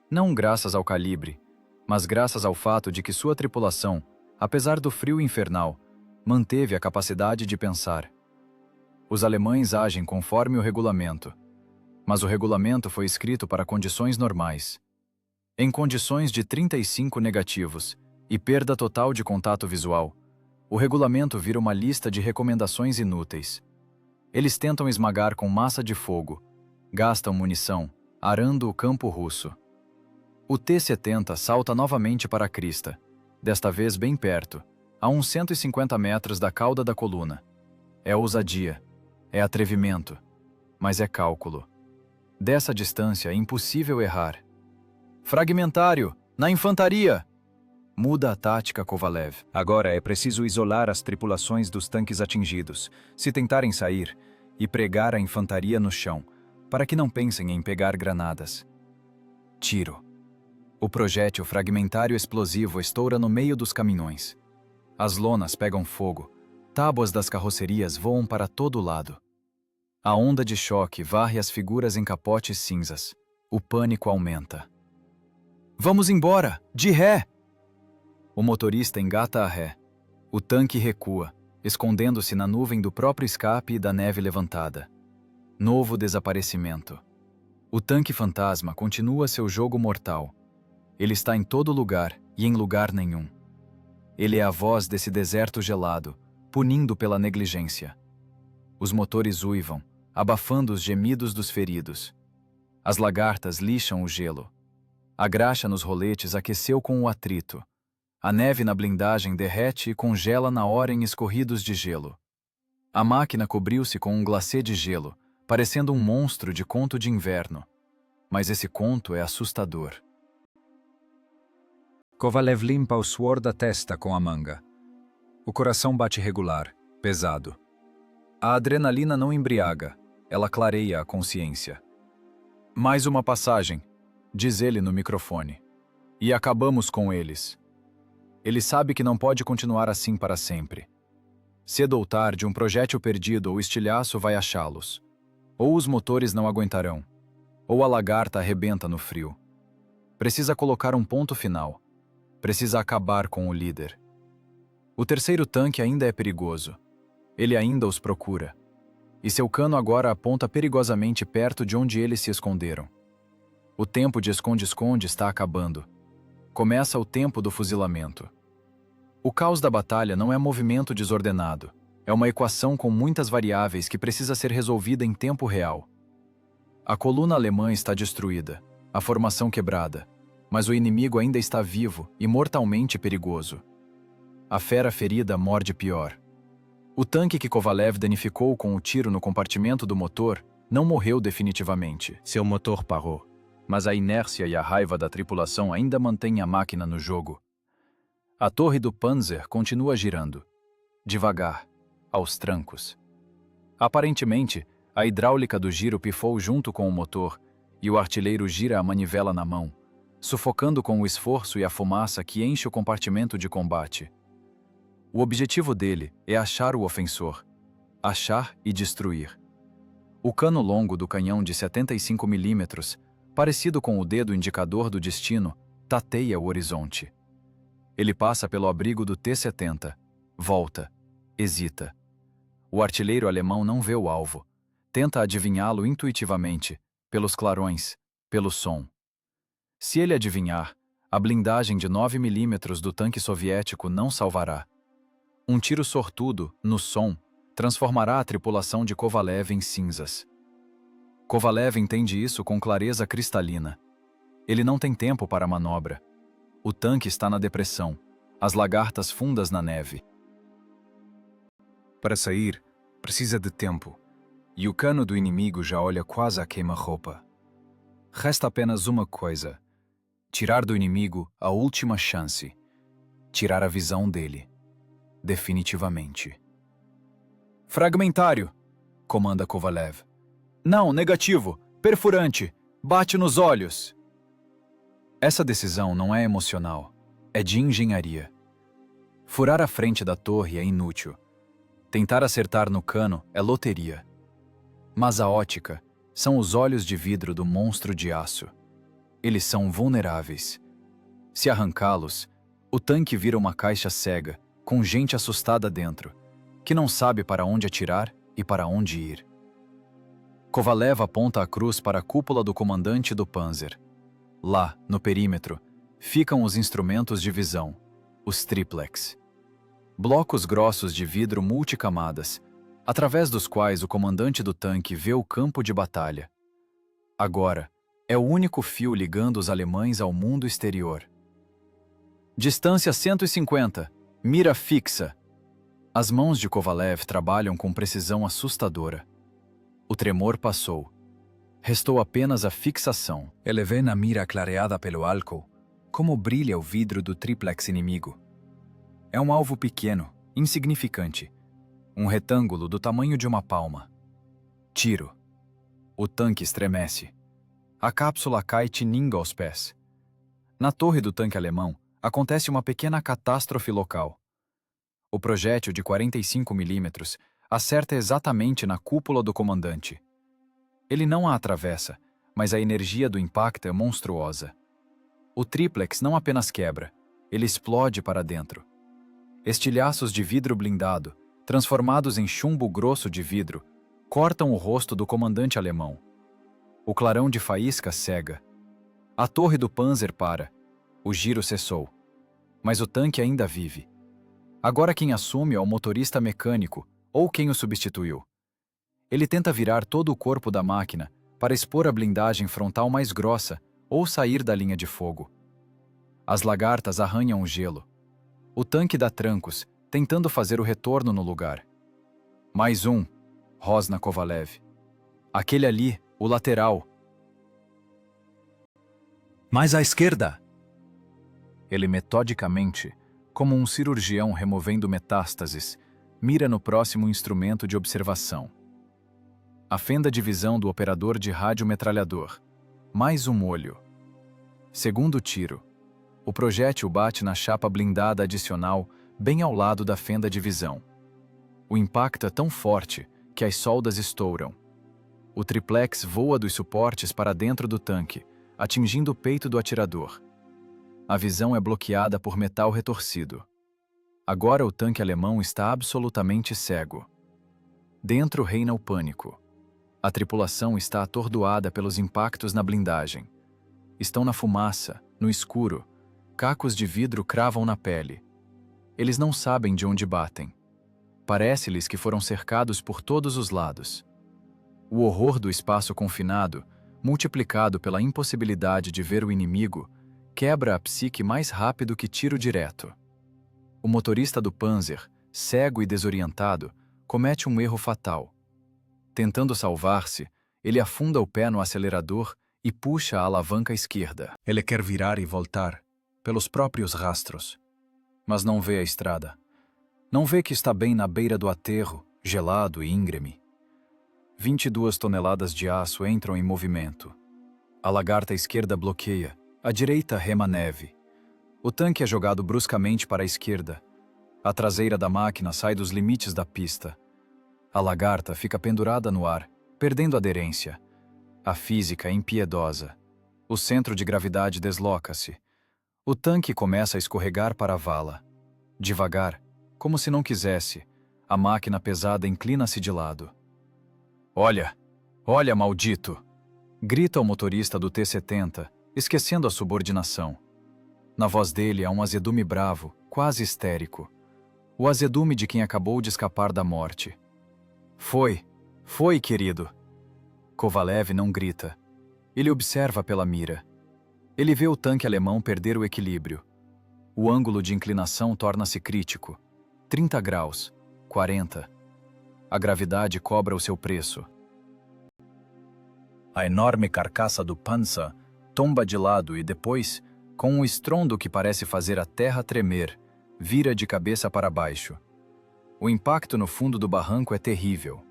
Não graças ao calibre, mas graças ao fato de que sua tripulação, apesar do frio infernal, manteve a capacidade de pensar. Os alemães agem conforme o regulamento, mas o regulamento foi escrito para condições normais. Em condições de 35 negativos e perda total de contato visual, o regulamento vira uma lista de recomendações inúteis. Eles tentam esmagar com massa de fogo, gastam munição, arando o campo russo. O T-70 salta novamente para a crista, desta vez bem perto, a uns 150 metros da cauda da coluna. É ousadia, é atrevimento, mas é cálculo. Dessa distância é impossível errar. Fragmentário, na infantaria! Muda a tática Kovalev. Agora é preciso isolar as tripulações dos tanques atingidos, se tentarem sair, e pregar a infantaria no chão, para que não pensem em pegar granadas.
Tiro. O projétil fragmentário explosivo estoura no meio dos caminhões. As lonas pegam fogo, tábuas das carrocerias voam para todo lado. A onda de choque varre as figuras em capotes cinzas. O pânico aumenta. Vamos embora! De ré! O motorista engata a ré. O tanque recua, escondendo-se na nuvem do próprio escape e da neve levantada. Novo desaparecimento. O tanque fantasma continua seu jogo mortal. Ele está em todo lugar e em lugar nenhum. Ele é a voz desse deserto gelado, punindo pela negligência. Os motores uivam, abafando os gemidos dos feridos. As lagartas lixam o gelo. A graxa nos roletes aqueceu com o atrito. A neve na blindagem derrete e congela na hora em escorridos de gelo. A máquina cobriu-se com um glacê de gelo, parecendo um monstro de conto de inverno. Mas esse conto é assustador.
Kovalev limpa o suor da testa com a manga. O coração bate regular, pesado. A adrenalina não embriaga, ela clareia a consciência.
Mais uma passagem, diz ele no microfone. E acabamos com eles. Ele sabe que não pode continuar assim para sempre. Cedo ou tarde, um projétil perdido ou estilhaço vai achá-los. Ou os motores não aguentarão, ou a lagarta arrebenta no frio. Precisa colocar um ponto final. Precisa acabar com o líder. O terceiro tanque ainda é perigoso. Ele ainda os procura. E seu cano agora aponta perigosamente perto de onde eles se esconderam. O tempo de esconde-esconde está acabando. Começa o tempo do fuzilamento. O caos da batalha não é movimento desordenado. É uma equação com muitas variáveis que precisa ser resolvida em tempo real. A coluna alemã está destruída, a formação quebrada, mas o inimigo ainda está vivo e mortalmente perigoso. A fera ferida morde pior. O tanque que Kovalev danificou com o tiro no compartimento do motor não morreu definitivamente.
Seu motor parou.
Mas a inércia e a raiva da tripulação ainda mantêm a máquina no jogo. A torre do Panzer continua girando. Devagar, aos trancos. Aparentemente, a hidráulica do giro pifou junto com o motor e o artilheiro gira a manivela na mão, sufocando com o esforço e a fumaça que enche o compartimento de combate. O objetivo dele é achar o ofensor, achar e destruir. O cano longo do canhão de 75 mm, parecido com o dedo indicador do destino, tateia o horizonte. Ele passa pelo abrigo do T-70, volta, hesita. O artilheiro alemão não vê o alvo, tenta adivinhá-lo intuitivamente, pelos clarões, pelo som. Se ele adivinhar, a blindagem de 9 milímetros do tanque soviético não salvará. Um tiro sortudo, no som, transformará a tripulação de Kovalev em cinzas. Kovalev entende isso com clareza cristalina. Ele não tem tempo para a manobra. O tanque está na depressão, as lagartas fundas na neve.
Para sair, precisa de tempo, e o cano do inimigo já olha quase a queima-roupa. Resta apenas uma coisa: tirar do inimigo a última chance, tirar a visão dele, definitivamente.
Fragmentário, comanda Kovalev. Não, negativo, perfurante, bate nos olhos. Essa decisão não é emocional, é de engenharia. Furar a frente da torre é inútil. Tentar acertar no cano é loteria. Mas a ótica são os olhos de vidro do monstro de aço. Eles são vulneráveis. Se arrancá-los, o tanque vira uma caixa cega, com gente assustada dentro, que não sabe para onde atirar e para onde ir. Kovalev aponta a cruz para a cúpula do comandante do Panzer. Lá, no perímetro, ficam os instrumentos de visão, os triplex. Blocos grossos de vidro multicamadas, através dos quais o comandante do tanque vê o campo de batalha. Agora, é o único fio ligando os alemães ao mundo exterior. Distância 150, mira fixa. As mãos de Kovalev trabalham com precisão assustadora. O tremor passou. Restou apenas a fixação.
Ele vê na mira clareada pelo álcool como brilha o vidro do triplex inimigo. É um alvo pequeno, insignificante. Um retângulo do tamanho de uma palma. Tiro. O tanque estremece. A cápsula cai tinindo aos pés. Na torre do tanque alemão, acontece uma pequena catástrofe local. O projétil de 45 milímetros acerta exatamente na cúpula do comandante. Ele não a atravessa, mas a energia do impacto é monstruosa. O triplex não apenas quebra, ele explode para dentro. Estilhaços de vidro blindado, transformados em chumbo grosso de vidro, cortam o rosto do comandante alemão. O clarão de faísca cega. A torre do Panzer para. O giro cessou. Mas o tanque ainda vive. Agora quem assume é o motorista mecânico ou quem o substituiu. Ele tenta virar todo o corpo da máquina para expor a blindagem frontal mais grossa ou sair da linha de fogo. As lagartas arranham o gelo. O tanque dá trancos, tentando fazer o retorno no lugar. Mais um, rosna Kovalev. Aquele ali, o lateral. Mais à esquerda!
Ele metodicamente, como um cirurgião removendo metástases, mira no próximo instrumento de observação. A fenda de visão do operador de radiometralhador. Mais um olho. Segundo tiro. O projétil bate na chapa blindada adicional bem ao lado da fenda de visão. O impacto é tão forte que as soldas estouram. O triplex voa dos suportes para dentro do tanque, atingindo o peito do atirador. A visão é bloqueada por metal retorcido. Agora o tanque alemão está absolutamente cego. Dentro reina o pânico. A tripulação está atordoada pelos impactos na blindagem. Estão na fumaça, no escuro. Cacos de vidro cravam na pele. Eles não sabem de onde batem. Parece-lhes que foram cercados por todos os lados. O horror do espaço confinado, multiplicado pela impossibilidade de ver o inimigo, quebra a psique mais rápido que tiro direto. O motorista do Panzer, cego e desorientado, comete um erro fatal. Tentando salvar-se, ele afunda o pé no acelerador e puxa a alavanca esquerda.
Ele quer virar e voltar, pelos próprios rastros.
Mas não vê a estrada. Não vê que está bem na beira do aterro, gelado e íngreme. 22 toneladas de aço entram em movimento. A lagarta esquerda bloqueia, a direita rema neve. O tanque é jogado bruscamente para a esquerda. A traseira da máquina sai dos limites da pista. A lagarta fica pendurada no ar, perdendo aderência. A física é impiedosa. O centro de gravidade desloca-se. O tanque começa a escorregar para a vala. Devagar, como se não quisesse, a máquina pesada inclina-se de lado. Olha! Olha, maldito! Grita ao motorista do T-70, esquecendo a subordinação. Na voz dele há um azedume bravo, quase histérico. O azedume de quem acabou de escapar da morte. Foi, querido. Kovalev não grita. Ele observa pela mira. Ele vê o tanque alemão perder o equilíbrio. O ângulo de inclinação torna-se crítico. 30 graus, 40. A gravidade cobra o seu preço. A enorme carcaça do Panzer tomba de lado e depois, com um estrondo que parece fazer a terra tremer, vira de cabeça para baixo. O impacto no fundo do barranco é terrível.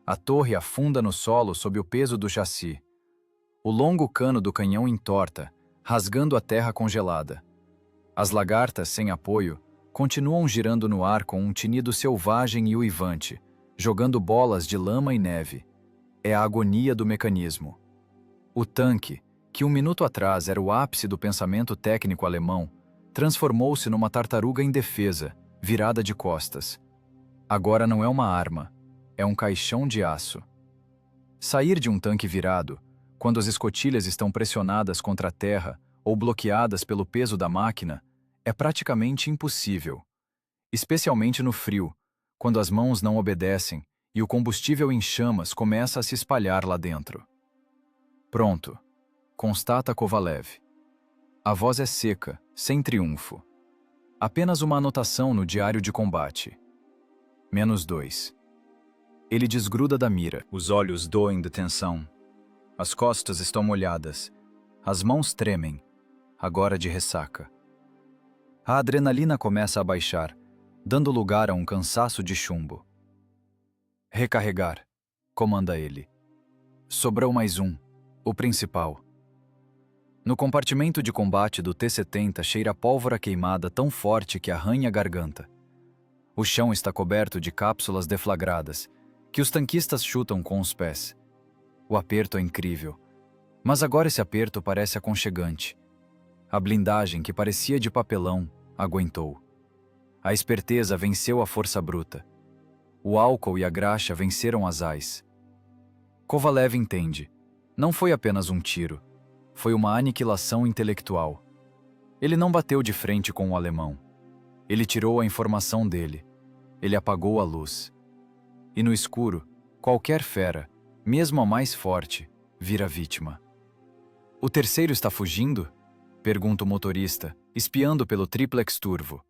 A torre afunda no solo sob o peso do chassi. O longo cano do canhão entorta, rasgando a terra congelada. As lagartas, sem apoio, continuam girando no ar com um tinido selvagem e uivante, jogando bolas de lama e neve. É a agonia do mecanismo. O tanque, que um minuto atrás era o ápice do pensamento técnico alemão, transformou-se numa tartaruga indefesa, virada de costas. Agora não é uma arma, é um caixão de aço. Sair de um tanque virado, quando as escotilhas estão pressionadas contra a terra ou bloqueadas pelo peso da máquina, é praticamente impossível. Especialmente no frio, quando as mãos não obedecem e o combustível em chamas começa a se espalhar lá dentro. Pronto, constata Kovalev. A voz é seca, sem triunfo. Apenas uma anotação no diário de combate. -2. Ele desgruda da mira. Os olhos doem de tensão. As costas estão molhadas. As mãos tremem, agora de ressaca. A adrenalina começa a baixar, dando lugar a um cansaço de chumbo. Recarregar, comanda ele. Sobrou mais um, o principal. No compartimento de combate do T-70 cheira pólvora queimada tão forte que arranha a garganta. O chão está coberto de cápsulas deflagradas, que os tanquistas chutam com os pés. O aperto é incrível, mas agora esse aperto parece aconchegante. A blindagem, que parecia de papelão, aguentou. A esperteza venceu a força bruta. O álcool e a graxa venceram as ais. Kovalev entende. Não foi apenas um tiro. Foi uma aniquilação intelectual. Ele não bateu de frente com o alemão. Ele tirou a informação dele. Ele apagou a luz. E no escuro, qualquer fera, mesmo a mais forte, vira vítima. O terceiro está fugindo? Pergunta o motorista, espiando pelo triplex turvo.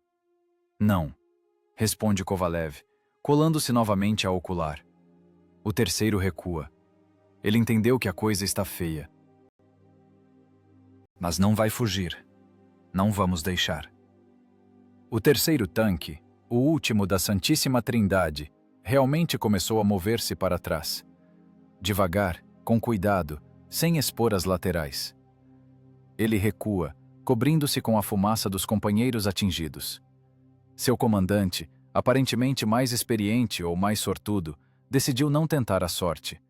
Não, responde Kovalev, colando-se novamente ao ocular. O terceiro recua. Ele entendeu que a coisa está feia. Mas não vai fugir. Não vamos deixar. O terceiro tanque, o último da Santíssima Trindade, realmente começou a mover-se para trás. Devagar, com cuidado, sem expor as laterais. Ele recua, cobrindo-se com a fumaça dos companheiros atingidos. Seu comandante, aparentemente mais experiente ou mais sortudo, decidiu não tentar a sorte.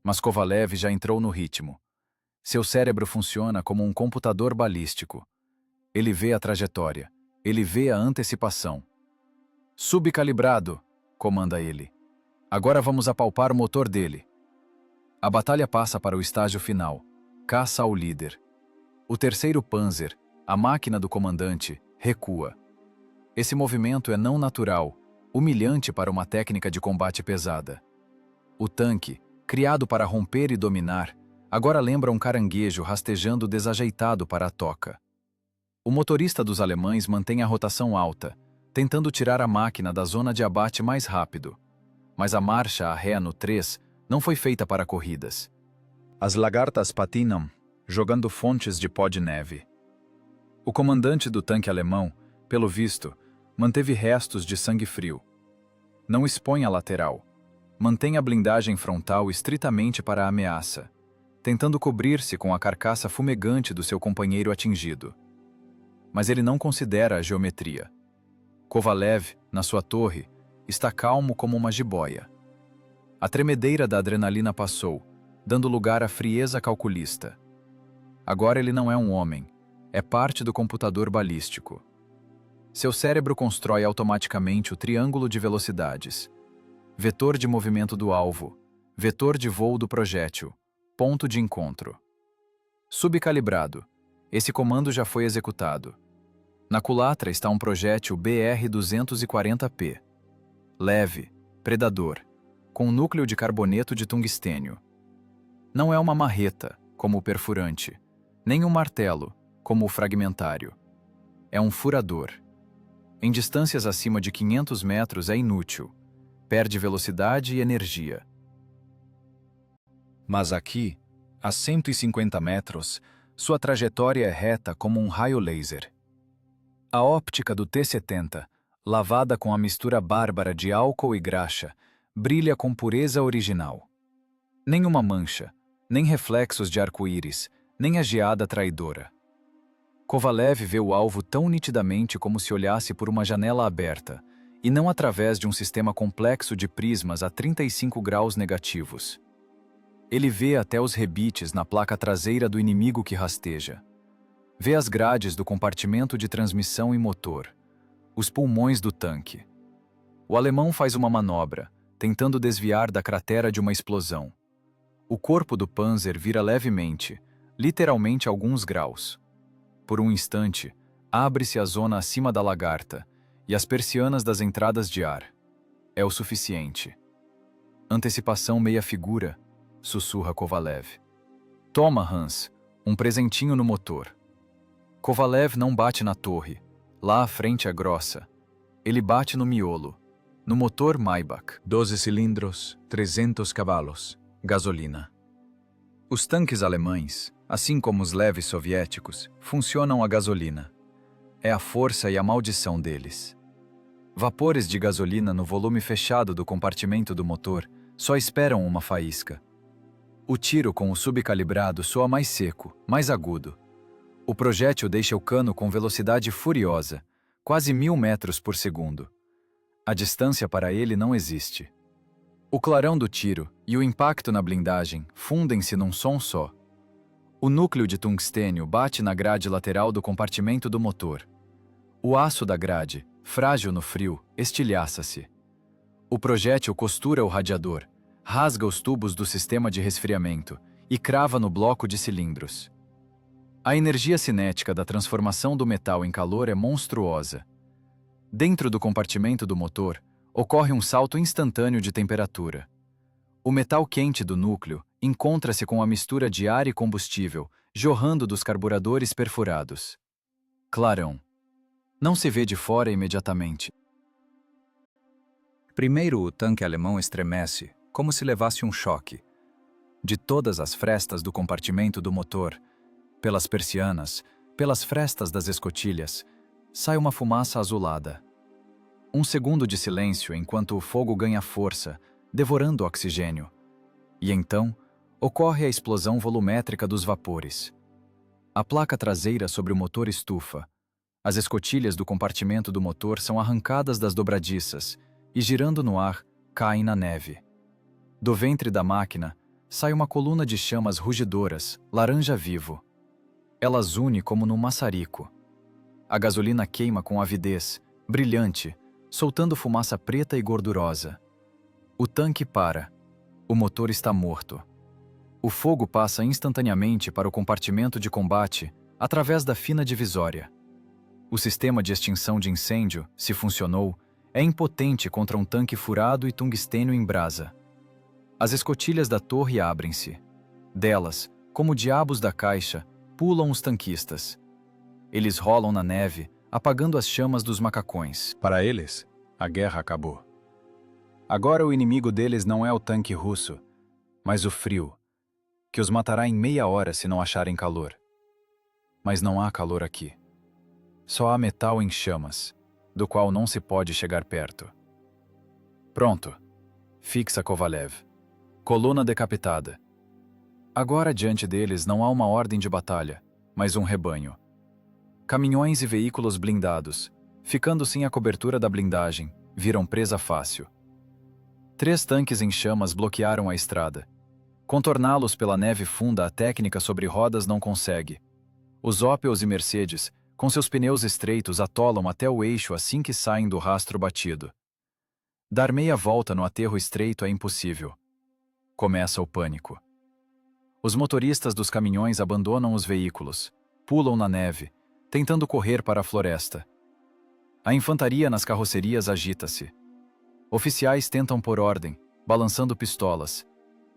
Mas Kovalev já entrou no ritmo. Seu cérebro funciona como um computador balístico. Ele vê a trajetória, ele vê a antecipação. Subcalibrado, comanda ele. Agora vamos apalpar o motor dele. A batalha passa para o estágio final. Caça ao líder. O terceiro Panzer, a máquina do comandante, recua. Esse movimento é não natural, humilhante para uma técnica de combate pesada. O tanque, criado para romper e dominar, agora lembra um caranguejo rastejando desajeitado para a toca. O motorista dos alemães mantém a rotação alta, tentando tirar a máquina da zona de abate mais rápido. Mas a marcha a ré no 3 não foi feita para corridas. As lagartas patinam, jogando fontes de pó de neve. O comandante do tanque alemão, pelo visto, manteve restos de sangue frio. Não expõe a lateral. Mantém a blindagem frontal estritamente para a ameaça, tentando cobrir-se com a carcaça fumegante do seu companheiro atingido. Mas ele não considera a geometria. Kovalev, na sua torre, está calmo como uma jiboia. A tremedeira da adrenalina passou, dando lugar à frieza calculista. Agora ele não é um homem, é parte do computador balístico. Seu cérebro constrói automaticamente o triângulo de velocidades. Vetor de movimento do alvo, vetor de voo do projétil, Ponto de encontro. Subcalibrado. Esse comando já foi executado. Na culatra está um projétil BR-240P. Leve, predador, com núcleo de carboneto de tungstênio. Não é uma marreta, como o perfurante, nem um martelo, como o fragmentário. É um furador. Em distâncias acima de 500 metros é inútil. Perde velocidade e energia. Mas aqui, a 150 metros, sua trajetória é reta como um raio laser. A óptica do T-70, lavada com a mistura bárbara de álcool e graxa, brilha com pureza original. Nenhuma mancha, nem reflexos de arco-íris, nem a geada traidora. Kovalev vê o alvo tão nitidamente como se olhasse por uma janela aberta, e não através de um sistema complexo de prismas a 35 graus negativos. Ele vê até os rebites na placa traseira do inimigo que rasteja. Vê as grades do compartimento de transmissão e motor, os pulmões do tanque. O alemão faz uma manobra, tentando desviar da cratera de uma explosão. O corpo do Panzer vira levemente, literalmente alguns graus. Por um instante, abre-se a zona acima da lagarta e as persianas das entradas de ar. É o suficiente. Antecipação meia figura, sussurra Kovalev. Toma, Hans, um presentinho no motor. Kovalev não bate na torre. Lá a frente é grossa. Ele bate no miolo. No motor Maybach. 12 cilindros, 300 cavalos. Gasolina. Os tanques alemães, assim como os leves soviéticos, funcionam a gasolina. É a força e a maldição deles. Vapores de gasolina no volume fechado do compartimento do motor só esperam uma faísca. O tiro com o subcalibrado soa mais seco, mais agudo. O projétil deixa o cano com velocidade furiosa, quase 1000 metros por segundo. A distância para ele não existe. O clarão do tiro e o impacto na blindagem fundem-se num som só. O núcleo de tungstênio bate na grade lateral do compartimento do motor. O aço da grade, frágil no frio, estilhaça-se. O projétil costura o radiador, rasga os tubos do sistema de resfriamento e crava no bloco de cilindros. A energia cinética da transformação do metal em calor é monstruosa. Dentro do compartimento do motor, ocorre um salto instantâneo de temperatura. O metal quente do núcleo encontra-se com a mistura de ar e combustível, jorrando dos carburadores perfurados. Clarão. Não se vê de fora imediatamente. Primeiro o tanque alemão estremece, como se levasse um choque. De todas as frestas do compartimento do motor, pelas persianas, pelas frestas das escotilhas, sai uma fumaça azulada. Um segundo de silêncio enquanto o fogo ganha força, devorando o oxigênio. E então, ocorre a explosão volumétrica dos vapores. A placa traseira sobre o motor estufa. As escotilhas do compartimento do motor são arrancadas das dobradiças e, girando no ar, caem na neve. Do ventre da máquina, sai uma coluna de chamas rugidoras, laranja vivo. Elas une como num maçarico. A gasolina queima com avidez, brilhante, soltando fumaça preta e gordurosa. O tanque para. O motor está morto. O fogo passa instantaneamente para o compartimento de combate através da fina divisória. O sistema de extinção de incêndio, se funcionou, é impotente contra um tanque furado e tungstênio em brasa. As escotilhas da torre abrem-se. Delas, como diabos da caixa, pulam os tanquistas. Eles rolam na neve, apagando as chamas dos macacões. Para eles, a guerra acabou. Agora o inimigo deles não é o tanque russo, mas o frio, que os matará em meia hora se não acharem calor. Mas não há calor aqui. Só há metal em chamas, do qual não se pode chegar perto. Pronto. Fixa Kovalev. Coluna decapitada. Agora diante deles não há uma ordem de batalha, mas um rebanho. Caminhões e veículos blindados, ficando sem a cobertura da blindagem, viram presa fácil. 3 tanques em chamas bloquearam a estrada. Contorná-los pela neve funda a técnica sobre rodas não consegue. Os Opels e Mercedes, com seus pneus estreitos, atolam até o eixo assim que saem do rastro batido. Dar meia volta no aterro estreito é impossível. Começa o pânico. Os motoristas dos caminhões abandonam os veículos, pulam na neve, tentando correr para a floresta. A infantaria nas carrocerias agita-se. Oficiais tentam pôr ordem, balançando pistolas,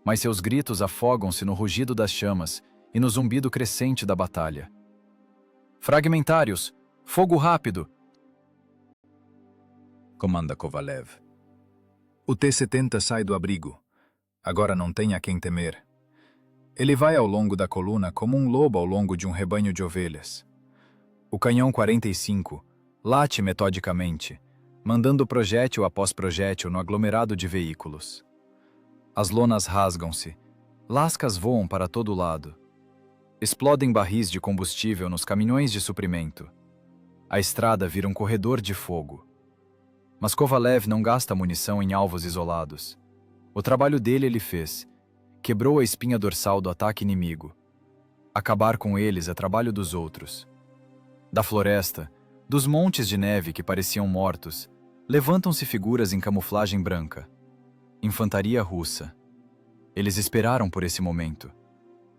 mas seus gritos afogam-se no rugido das chamas e no zumbido crescente da batalha. Fragmentários! Fogo rápido!
Comanda Kovalev. O T-70 sai do abrigo. Agora não tem a quem temer. Ele vai ao longo da coluna como um lobo ao longo de um rebanho de ovelhas. O canhão 45 late metodicamente, mandando projétil após projétil no aglomerado de veículos. As lonas rasgam-se, lascas voam para todo lado. Explodem barris de combustível nos caminhões de suprimento. A estrada vira um corredor de fogo. Mas Kovalev não gasta munição em alvos isolados. O trabalho dele ele fez. Quebrou a espinha dorsal do ataque inimigo. Acabar com eles é trabalho dos outros. Da floresta, dos montes de neve que pareciam mortos, levantam-se figuras em camuflagem branca. Infantaria russa. Eles esperaram por esse momento.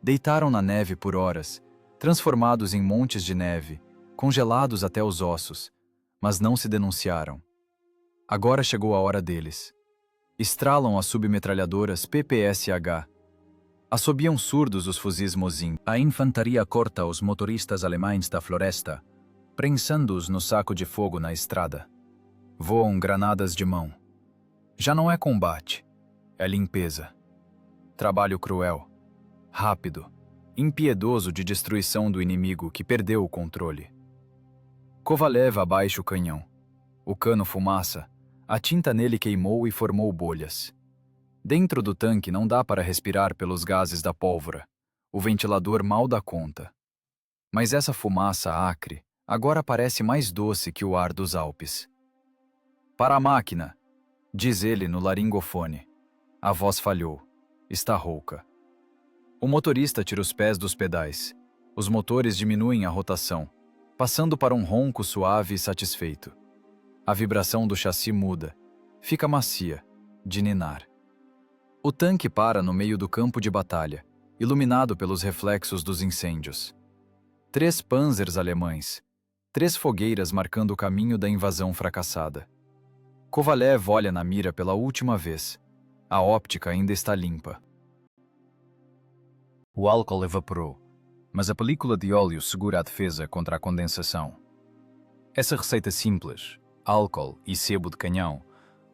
Deitaram na neve por horas, transformados em montes de neve, congelados até os ossos, mas não se denunciaram. Agora chegou a hora deles. Estralam as submetralhadoras PPSH. Assobiam surdos os fuzis Mosin. A infantaria corta os motoristas alemães da floresta, prensando-os no saco de fogo na estrada. Voam granadas de mão. Já não é combate, é limpeza. Trabalho cruel, rápido, impiedoso de destruição do inimigo que perdeu o controle. Kovalev abaixa o canhão. O cano fumaça, a tinta nele queimou e formou bolhas. Dentro do tanque não dá para respirar pelos gases da pólvora. O ventilador mal dá conta. Mas essa fumaça acre agora parece mais doce que o ar dos Alpes. Para a máquina, diz ele no laringofone. A voz falhou. Está rouca. O motorista tira os pés dos pedais. Os motores diminuem a rotação, passando para um ronco suave e satisfeito. A vibração do chassi muda. Fica macia, de ninar. O tanque para no meio do campo de batalha, iluminado pelos reflexos dos incêndios. 3 panzers alemães, 3 fogueiras marcando o caminho da invasão fracassada. Kovalev olha na mira pela última vez. A óptica ainda está limpa. O álcool evaporou, mas a película de óleo segura a defesa contra a condensação. Essa receita simples, álcool e sebo de canhão,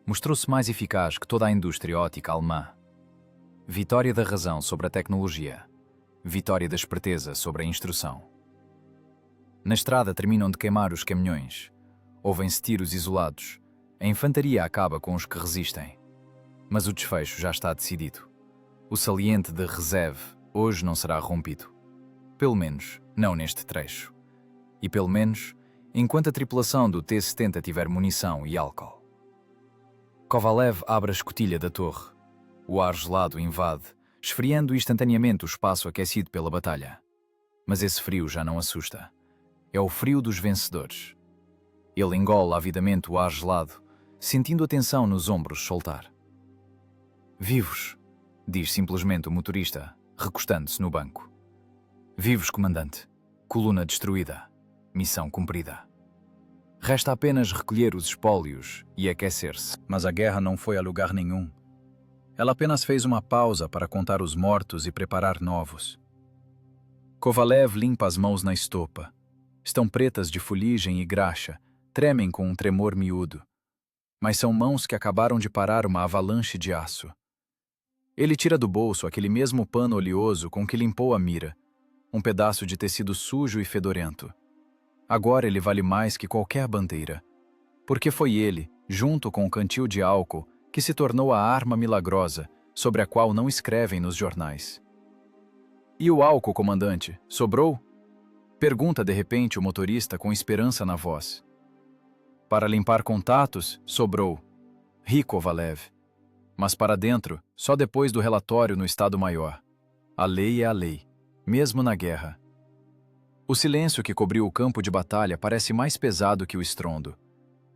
mostrou-se mais eficaz que toda a indústria óptica alemã. Vitória da razão sobre a tecnologia. Vitória da esperteza sobre a instrução. Na estrada terminam de queimar os caminhões. Ouvem-se tiros isolados. A infantaria acaba com os que resistem. Mas o desfecho já está decidido. O saliente de Rzev hoje não será rompido. Pelo menos, não neste trecho. E pelo menos, enquanto a tripulação do T-70 tiver munição e álcool. Kovalev abre a escotilha da torre. O ar gelado invade, esfriando instantaneamente o espaço aquecido pela batalha. Mas esse frio já não assusta. É o frio dos vencedores. Ele engole avidamente o ar gelado, sentindo a tensão nos ombros soltar. Vivos, diz simplesmente o motorista, recostando-se no banco. Vivos, comandante. Coluna destruída. Missão cumprida. Resta apenas recolher os espólios e aquecer-se. Mas a guerra não foi a lugar nenhum. Ela apenas fez uma pausa para contar os mortos e preparar novos. Kovalev limpa as mãos na estopa. Estão pretas de fuligem e graxa, tremem com um tremor miúdo. Mas são mãos que acabaram de parar uma avalanche de aço. Ele tira do bolso aquele mesmo pano oleoso com que limpou a mira, um pedaço de tecido sujo e fedorento. Agora ele vale mais que qualquer bandeira, porque foi ele, junto com o cantil de álcool, que se tornou a arma milagrosa sobre a qual não escrevem nos jornais. E o álcool, comandante, sobrou? Pergunta de repente o motorista com esperança na voz. Para limpar contatos, sobrou. Ri Kovalev. Mas para dentro, só depois do relatório no Estado-Maior. A lei é a lei, mesmo na guerra. O silêncio que cobriu o campo de batalha parece mais pesado que o estrondo.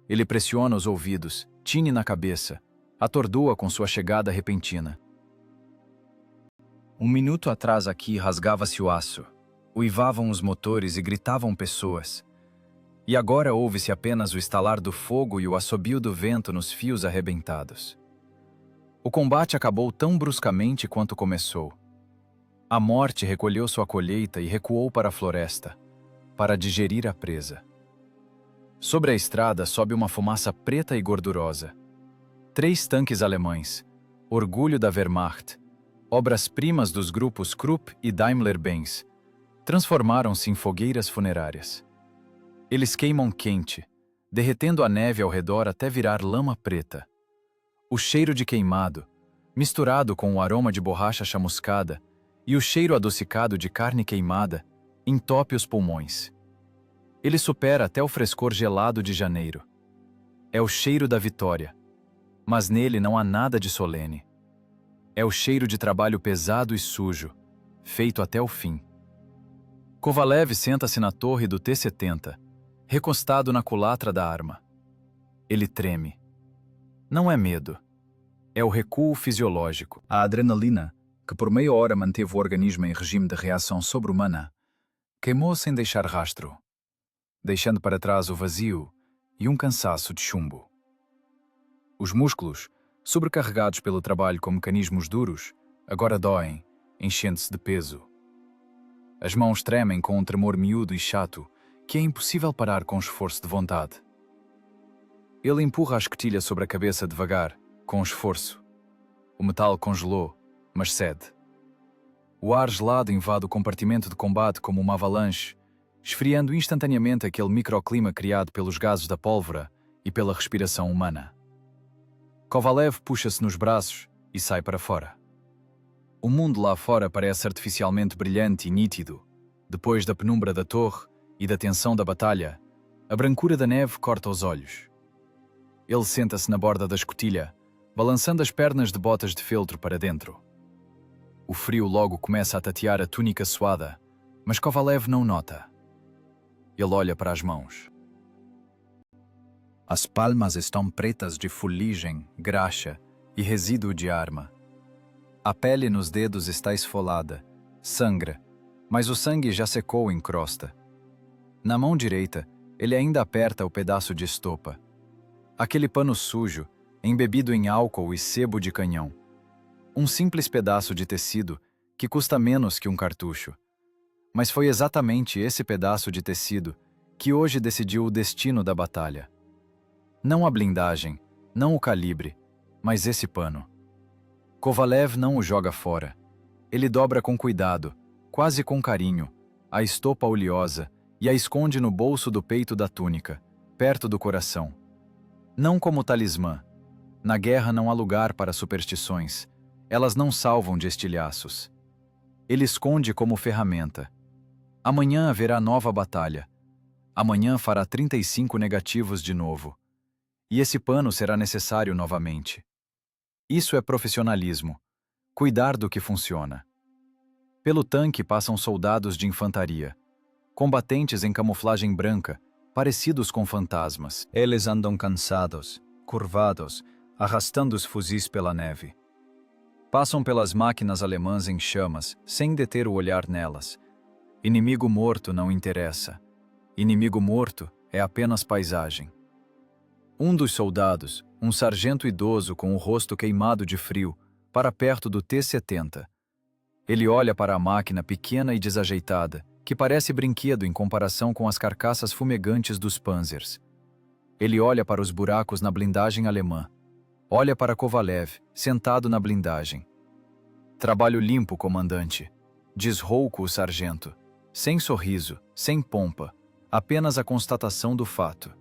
Ele pressiona os ouvidos, tine na cabeça, atordoa com sua chegada repentina. Um minuto atrás aqui rasgava-se o aço, uivavam os motores e gritavam pessoas. E agora ouve-se apenas o estalar do fogo e o assobio do vento nos fios arrebentados. O combate acabou tão bruscamente quanto começou. A morte recolheu sua colheita e recuou para a floresta, para digerir a presa. Sobre a estrada sobe uma fumaça preta e gordurosa. 3 tanques alemães, orgulho da Wehrmacht, obras-primas dos grupos Krupp e Daimler-Benz, transformaram-se em fogueiras funerárias. Eles queimam quente, derretendo a neve ao redor até virar lama preta. O cheiro de queimado, misturado com o aroma de borracha chamuscada e o cheiro adocicado de carne queimada, entope os pulmões. Ele supera até o frescor gelado de janeiro. É o cheiro da vitória, mas nele não há nada de solene. É o cheiro de trabalho pesado e sujo, feito até o fim. Kovalev senta-se na torre do T-70, recostado na culatra da arma. Ele treme. Não é medo. É o recuo fisiológico. A adrenalina, que por meia hora manteve o organismo em regime de reação sobre-humana, queimou sem deixar rastro, deixando para trás o vazio e um cansaço de chumbo. Os músculos, sobrecarregados pelo trabalho com mecanismos duros, agora doem, enchendo-se de peso. As mãos tremem com um tremor miúdo e chato que é impossível parar com esforço de vontade. Ele empurra a escotilha sobre a cabeça devagar, com esforço. O metal congelou, mas cede. O ar gelado invade o compartimento de combate como uma avalanche, esfriando instantaneamente aquele microclima criado pelos gases da pólvora e pela respiração humana. Kovalev puxa-se nos braços e sai para fora. O mundo lá fora parece artificialmente brilhante e nítido. Depois da penumbra da torre e da tensão da batalha, a brancura da neve corta os olhos. Ele senta-se na borda da escotilha, balançando as pernas de botas de feltro para dentro. O frio logo começa a tatear a túnica suada, mas Kovalev não nota. Ele olha para as mãos. As palmas estão pretas de fuligem, graxa e resíduo de arma. A pele nos dedos está esfolada, sangra, mas o sangue já secou em crosta. Na mão direita, ele ainda aperta o pedaço de estopa. Aquele pano sujo, embebido em álcool e sebo de canhão. Um simples pedaço de tecido que custa menos que um cartucho. Mas foi exatamente esse pedaço de tecido que hoje decidiu o destino da batalha. Não a blindagem, não o calibre, mas esse pano. Kovalev não o joga fora. Ele dobra com cuidado, quase com carinho, a estopa oleosa e a esconde no bolso do peito da túnica, perto do coração. Não como talismã. Na guerra não há lugar para superstições. Elas não salvam de estilhaços. Ele esconde como ferramenta. Amanhã haverá nova batalha. Amanhã fará 35 negativos de novo. E esse pano será necessário novamente. Isso é profissionalismo. Cuidar do que funciona. Pelo tanque passam soldados de infantaria. Combatentes em camuflagem branca, parecidos com fantasmas. Eles andam cansados, curvados, arrastando os fuzis pela neve. Passam pelas máquinas alemãs em chamas, sem deter o olhar nelas. Inimigo morto não interessa. Inimigo morto é apenas paisagem. Um dos soldados, um sargento idoso com o rosto queimado de frio, para perto do T-70. Ele olha para a máquina pequena e desajeitada, que parece brinquedo em comparação com as carcaças fumegantes dos Panzers. Ele olha para os buracos na blindagem alemã. Olha para Kovalev, sentado na blindagem. Trabalho limpo, comandante. Diz rouco o sargento. Sem sorriso, sem pompa. Apenas a constatação do fato.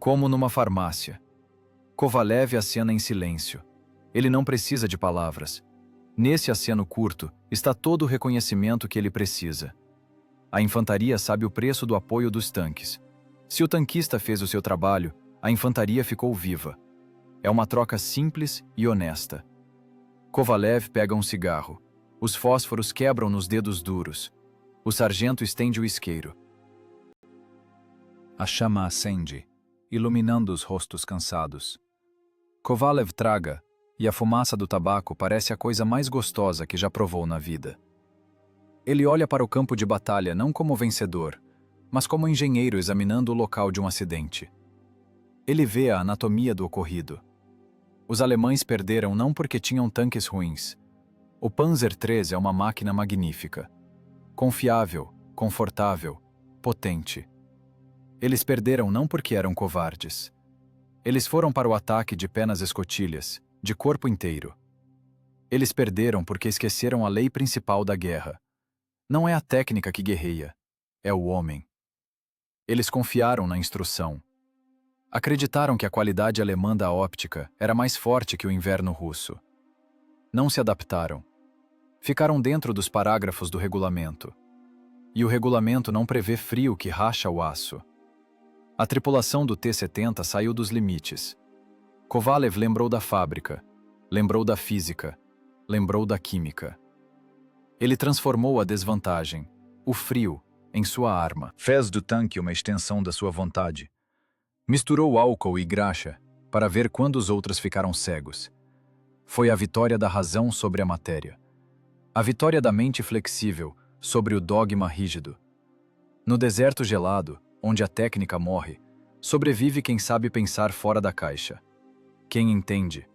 Como numa farmácia. Kovalev acena em silêncio. Ele não precisa de palavras. Nesse aceno curto está todo o reconhecimento que ele precisa. A infantaria sabe o preço do apoio dos tanques. Se o tanquista fez o seu trabalho, a infantaria ficou viva. É uma troca simples e honesta. Kovalev pega um cigarro. Os fósforos quebram nos dedos duros. O sargento estende o isqueiro. A chama acende, iluminando os rostos cansados. Kovalev traga,
e a fumaça do tabaco parece a coisa mais gostosa que já provou na vida. Ele olha para o campo de batalha não como vencedor, mas como engenheiro examinando o local de um acidente. Ele vê a anatomia do ocorrido. Os alemães perderam não porque tinham tanques ruins. O Panzer III é uma máquina magnífica. Confiável, confortável, potente. Eles perderam não porque eram covardes. Eles foram para o ataque de pé nas escotilhas, de corpo inteiro. Eles perderam porque esqueceram a lei principal da guerra. Não é a técnica que guerreia, é o homem. Eles confiaram na instrução. Acreditaram que a qualidade alemã da óptica era mais forte que o inverno russo. Não se adaptaram. Ficaram dentro dos parágrafos do regulamento. E o regulamento não prevê frio que racha o aço. A tripulação do T-70 saiu dos limites. Kovalev lembrou da fábrica, lembrou da física, lembrou da química. Ele transformou a desvantagem, o frio, em sua arma.
Fez do tanque uma extensão da sua vontade. Misturou álcool e graxa para ver quando os outros ficaram cegos. Foi a vitória da razão sobre a matéria. A vitória da mente flexível sobre o dogma rígido. No deserto gelado, onde a técnica morre, sobrevive quem sabe pensar fora da caixa. Quem entende.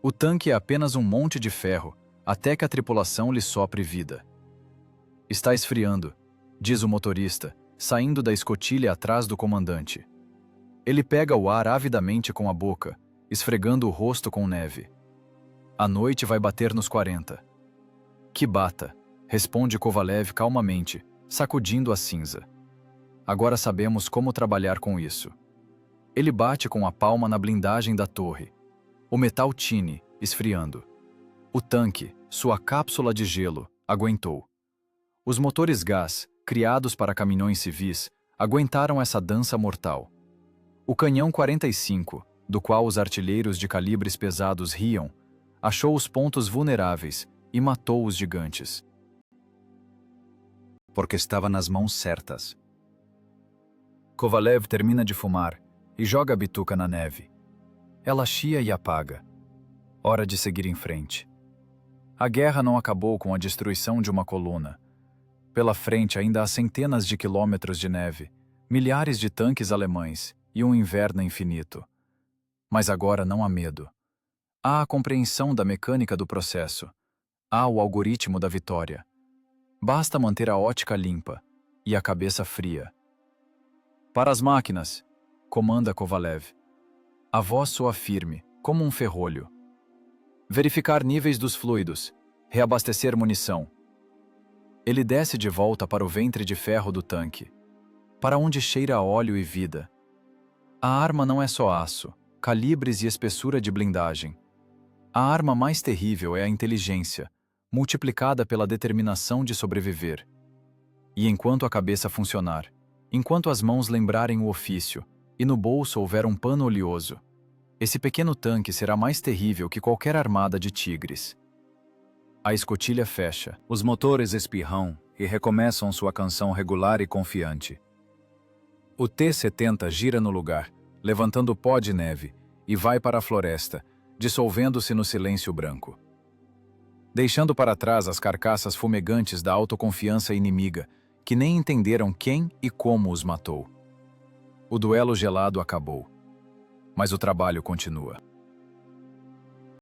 O tanque é apenas um monte de ferro, até que a tripulação lhe sopre vida. Está esfriando, diz o motorista, saindo da escotilha atrás do comandante. Ele pega o ar avidamente com a boca, esfregando o rosto com neve. A noite vai bater nos 40. Que bata, responde Kovalev calmamente, sacudindo a cinza. Agora sabemos como trabalhar com isso. Ele bate com a palma na blindagem da torre. O metal tine, esfriando. O tanque, sua cápsula de gelo, aguentou. Os motores gás, criados para caminhões civis, aguentaram essa dança mortal. O canhão 45, do qual os artilheiros de calibres pesados riam, achou os pontos vulneráveis e matou os gigantes. Porque estava nas mãos certas.
Kovalev termina de fumar e joga a bituca na neve. Ela chia e apaga. Hora de seguir em frente. A guerra não acabou com a destruição de uma coluna. Pela frente ainda há centenas de quilômetros de neve, milhares de tanques alemães e um inverno infinito. Mas agora não há medo. Há a compreensão da mecânica do processo. Há o algoritmo da vitória. Basta manter a ótica limpa e a cabeça fria. Para as máquinas, comanda Kovalev. A voz soa firme, como um ferrolho. Verificar níveis dos fluidos, reabastecer munição. Ele desce de volta para o ventre de ferro do tanque, para onde cheira óleo e vida. A arma não é só aço, calibres e espessura de blindagem. A arma mais terrível é a inteligência, multiplicada pela determinação de sobreviver. E enquanto a cabeça funcionar, enquanto as mãos lembrarem o ofício e no bolso houver um pano oleoso, esse pequeno tanque será mais terrível que qualquer armada de tigres. A escotilha fecha, os motores espirram e recomeçam sua canção regular e confiante. O T-70 gira no lugar, levantando pó de neve, e vai para a floresta, dissolvendo-se no silêncio branco. Deixando para trás as carcaças fumegantes da autoconfiança inimiga, que nem entenderam quem e como os matou. O duelo gelado acabou. Mas o trabalho continua.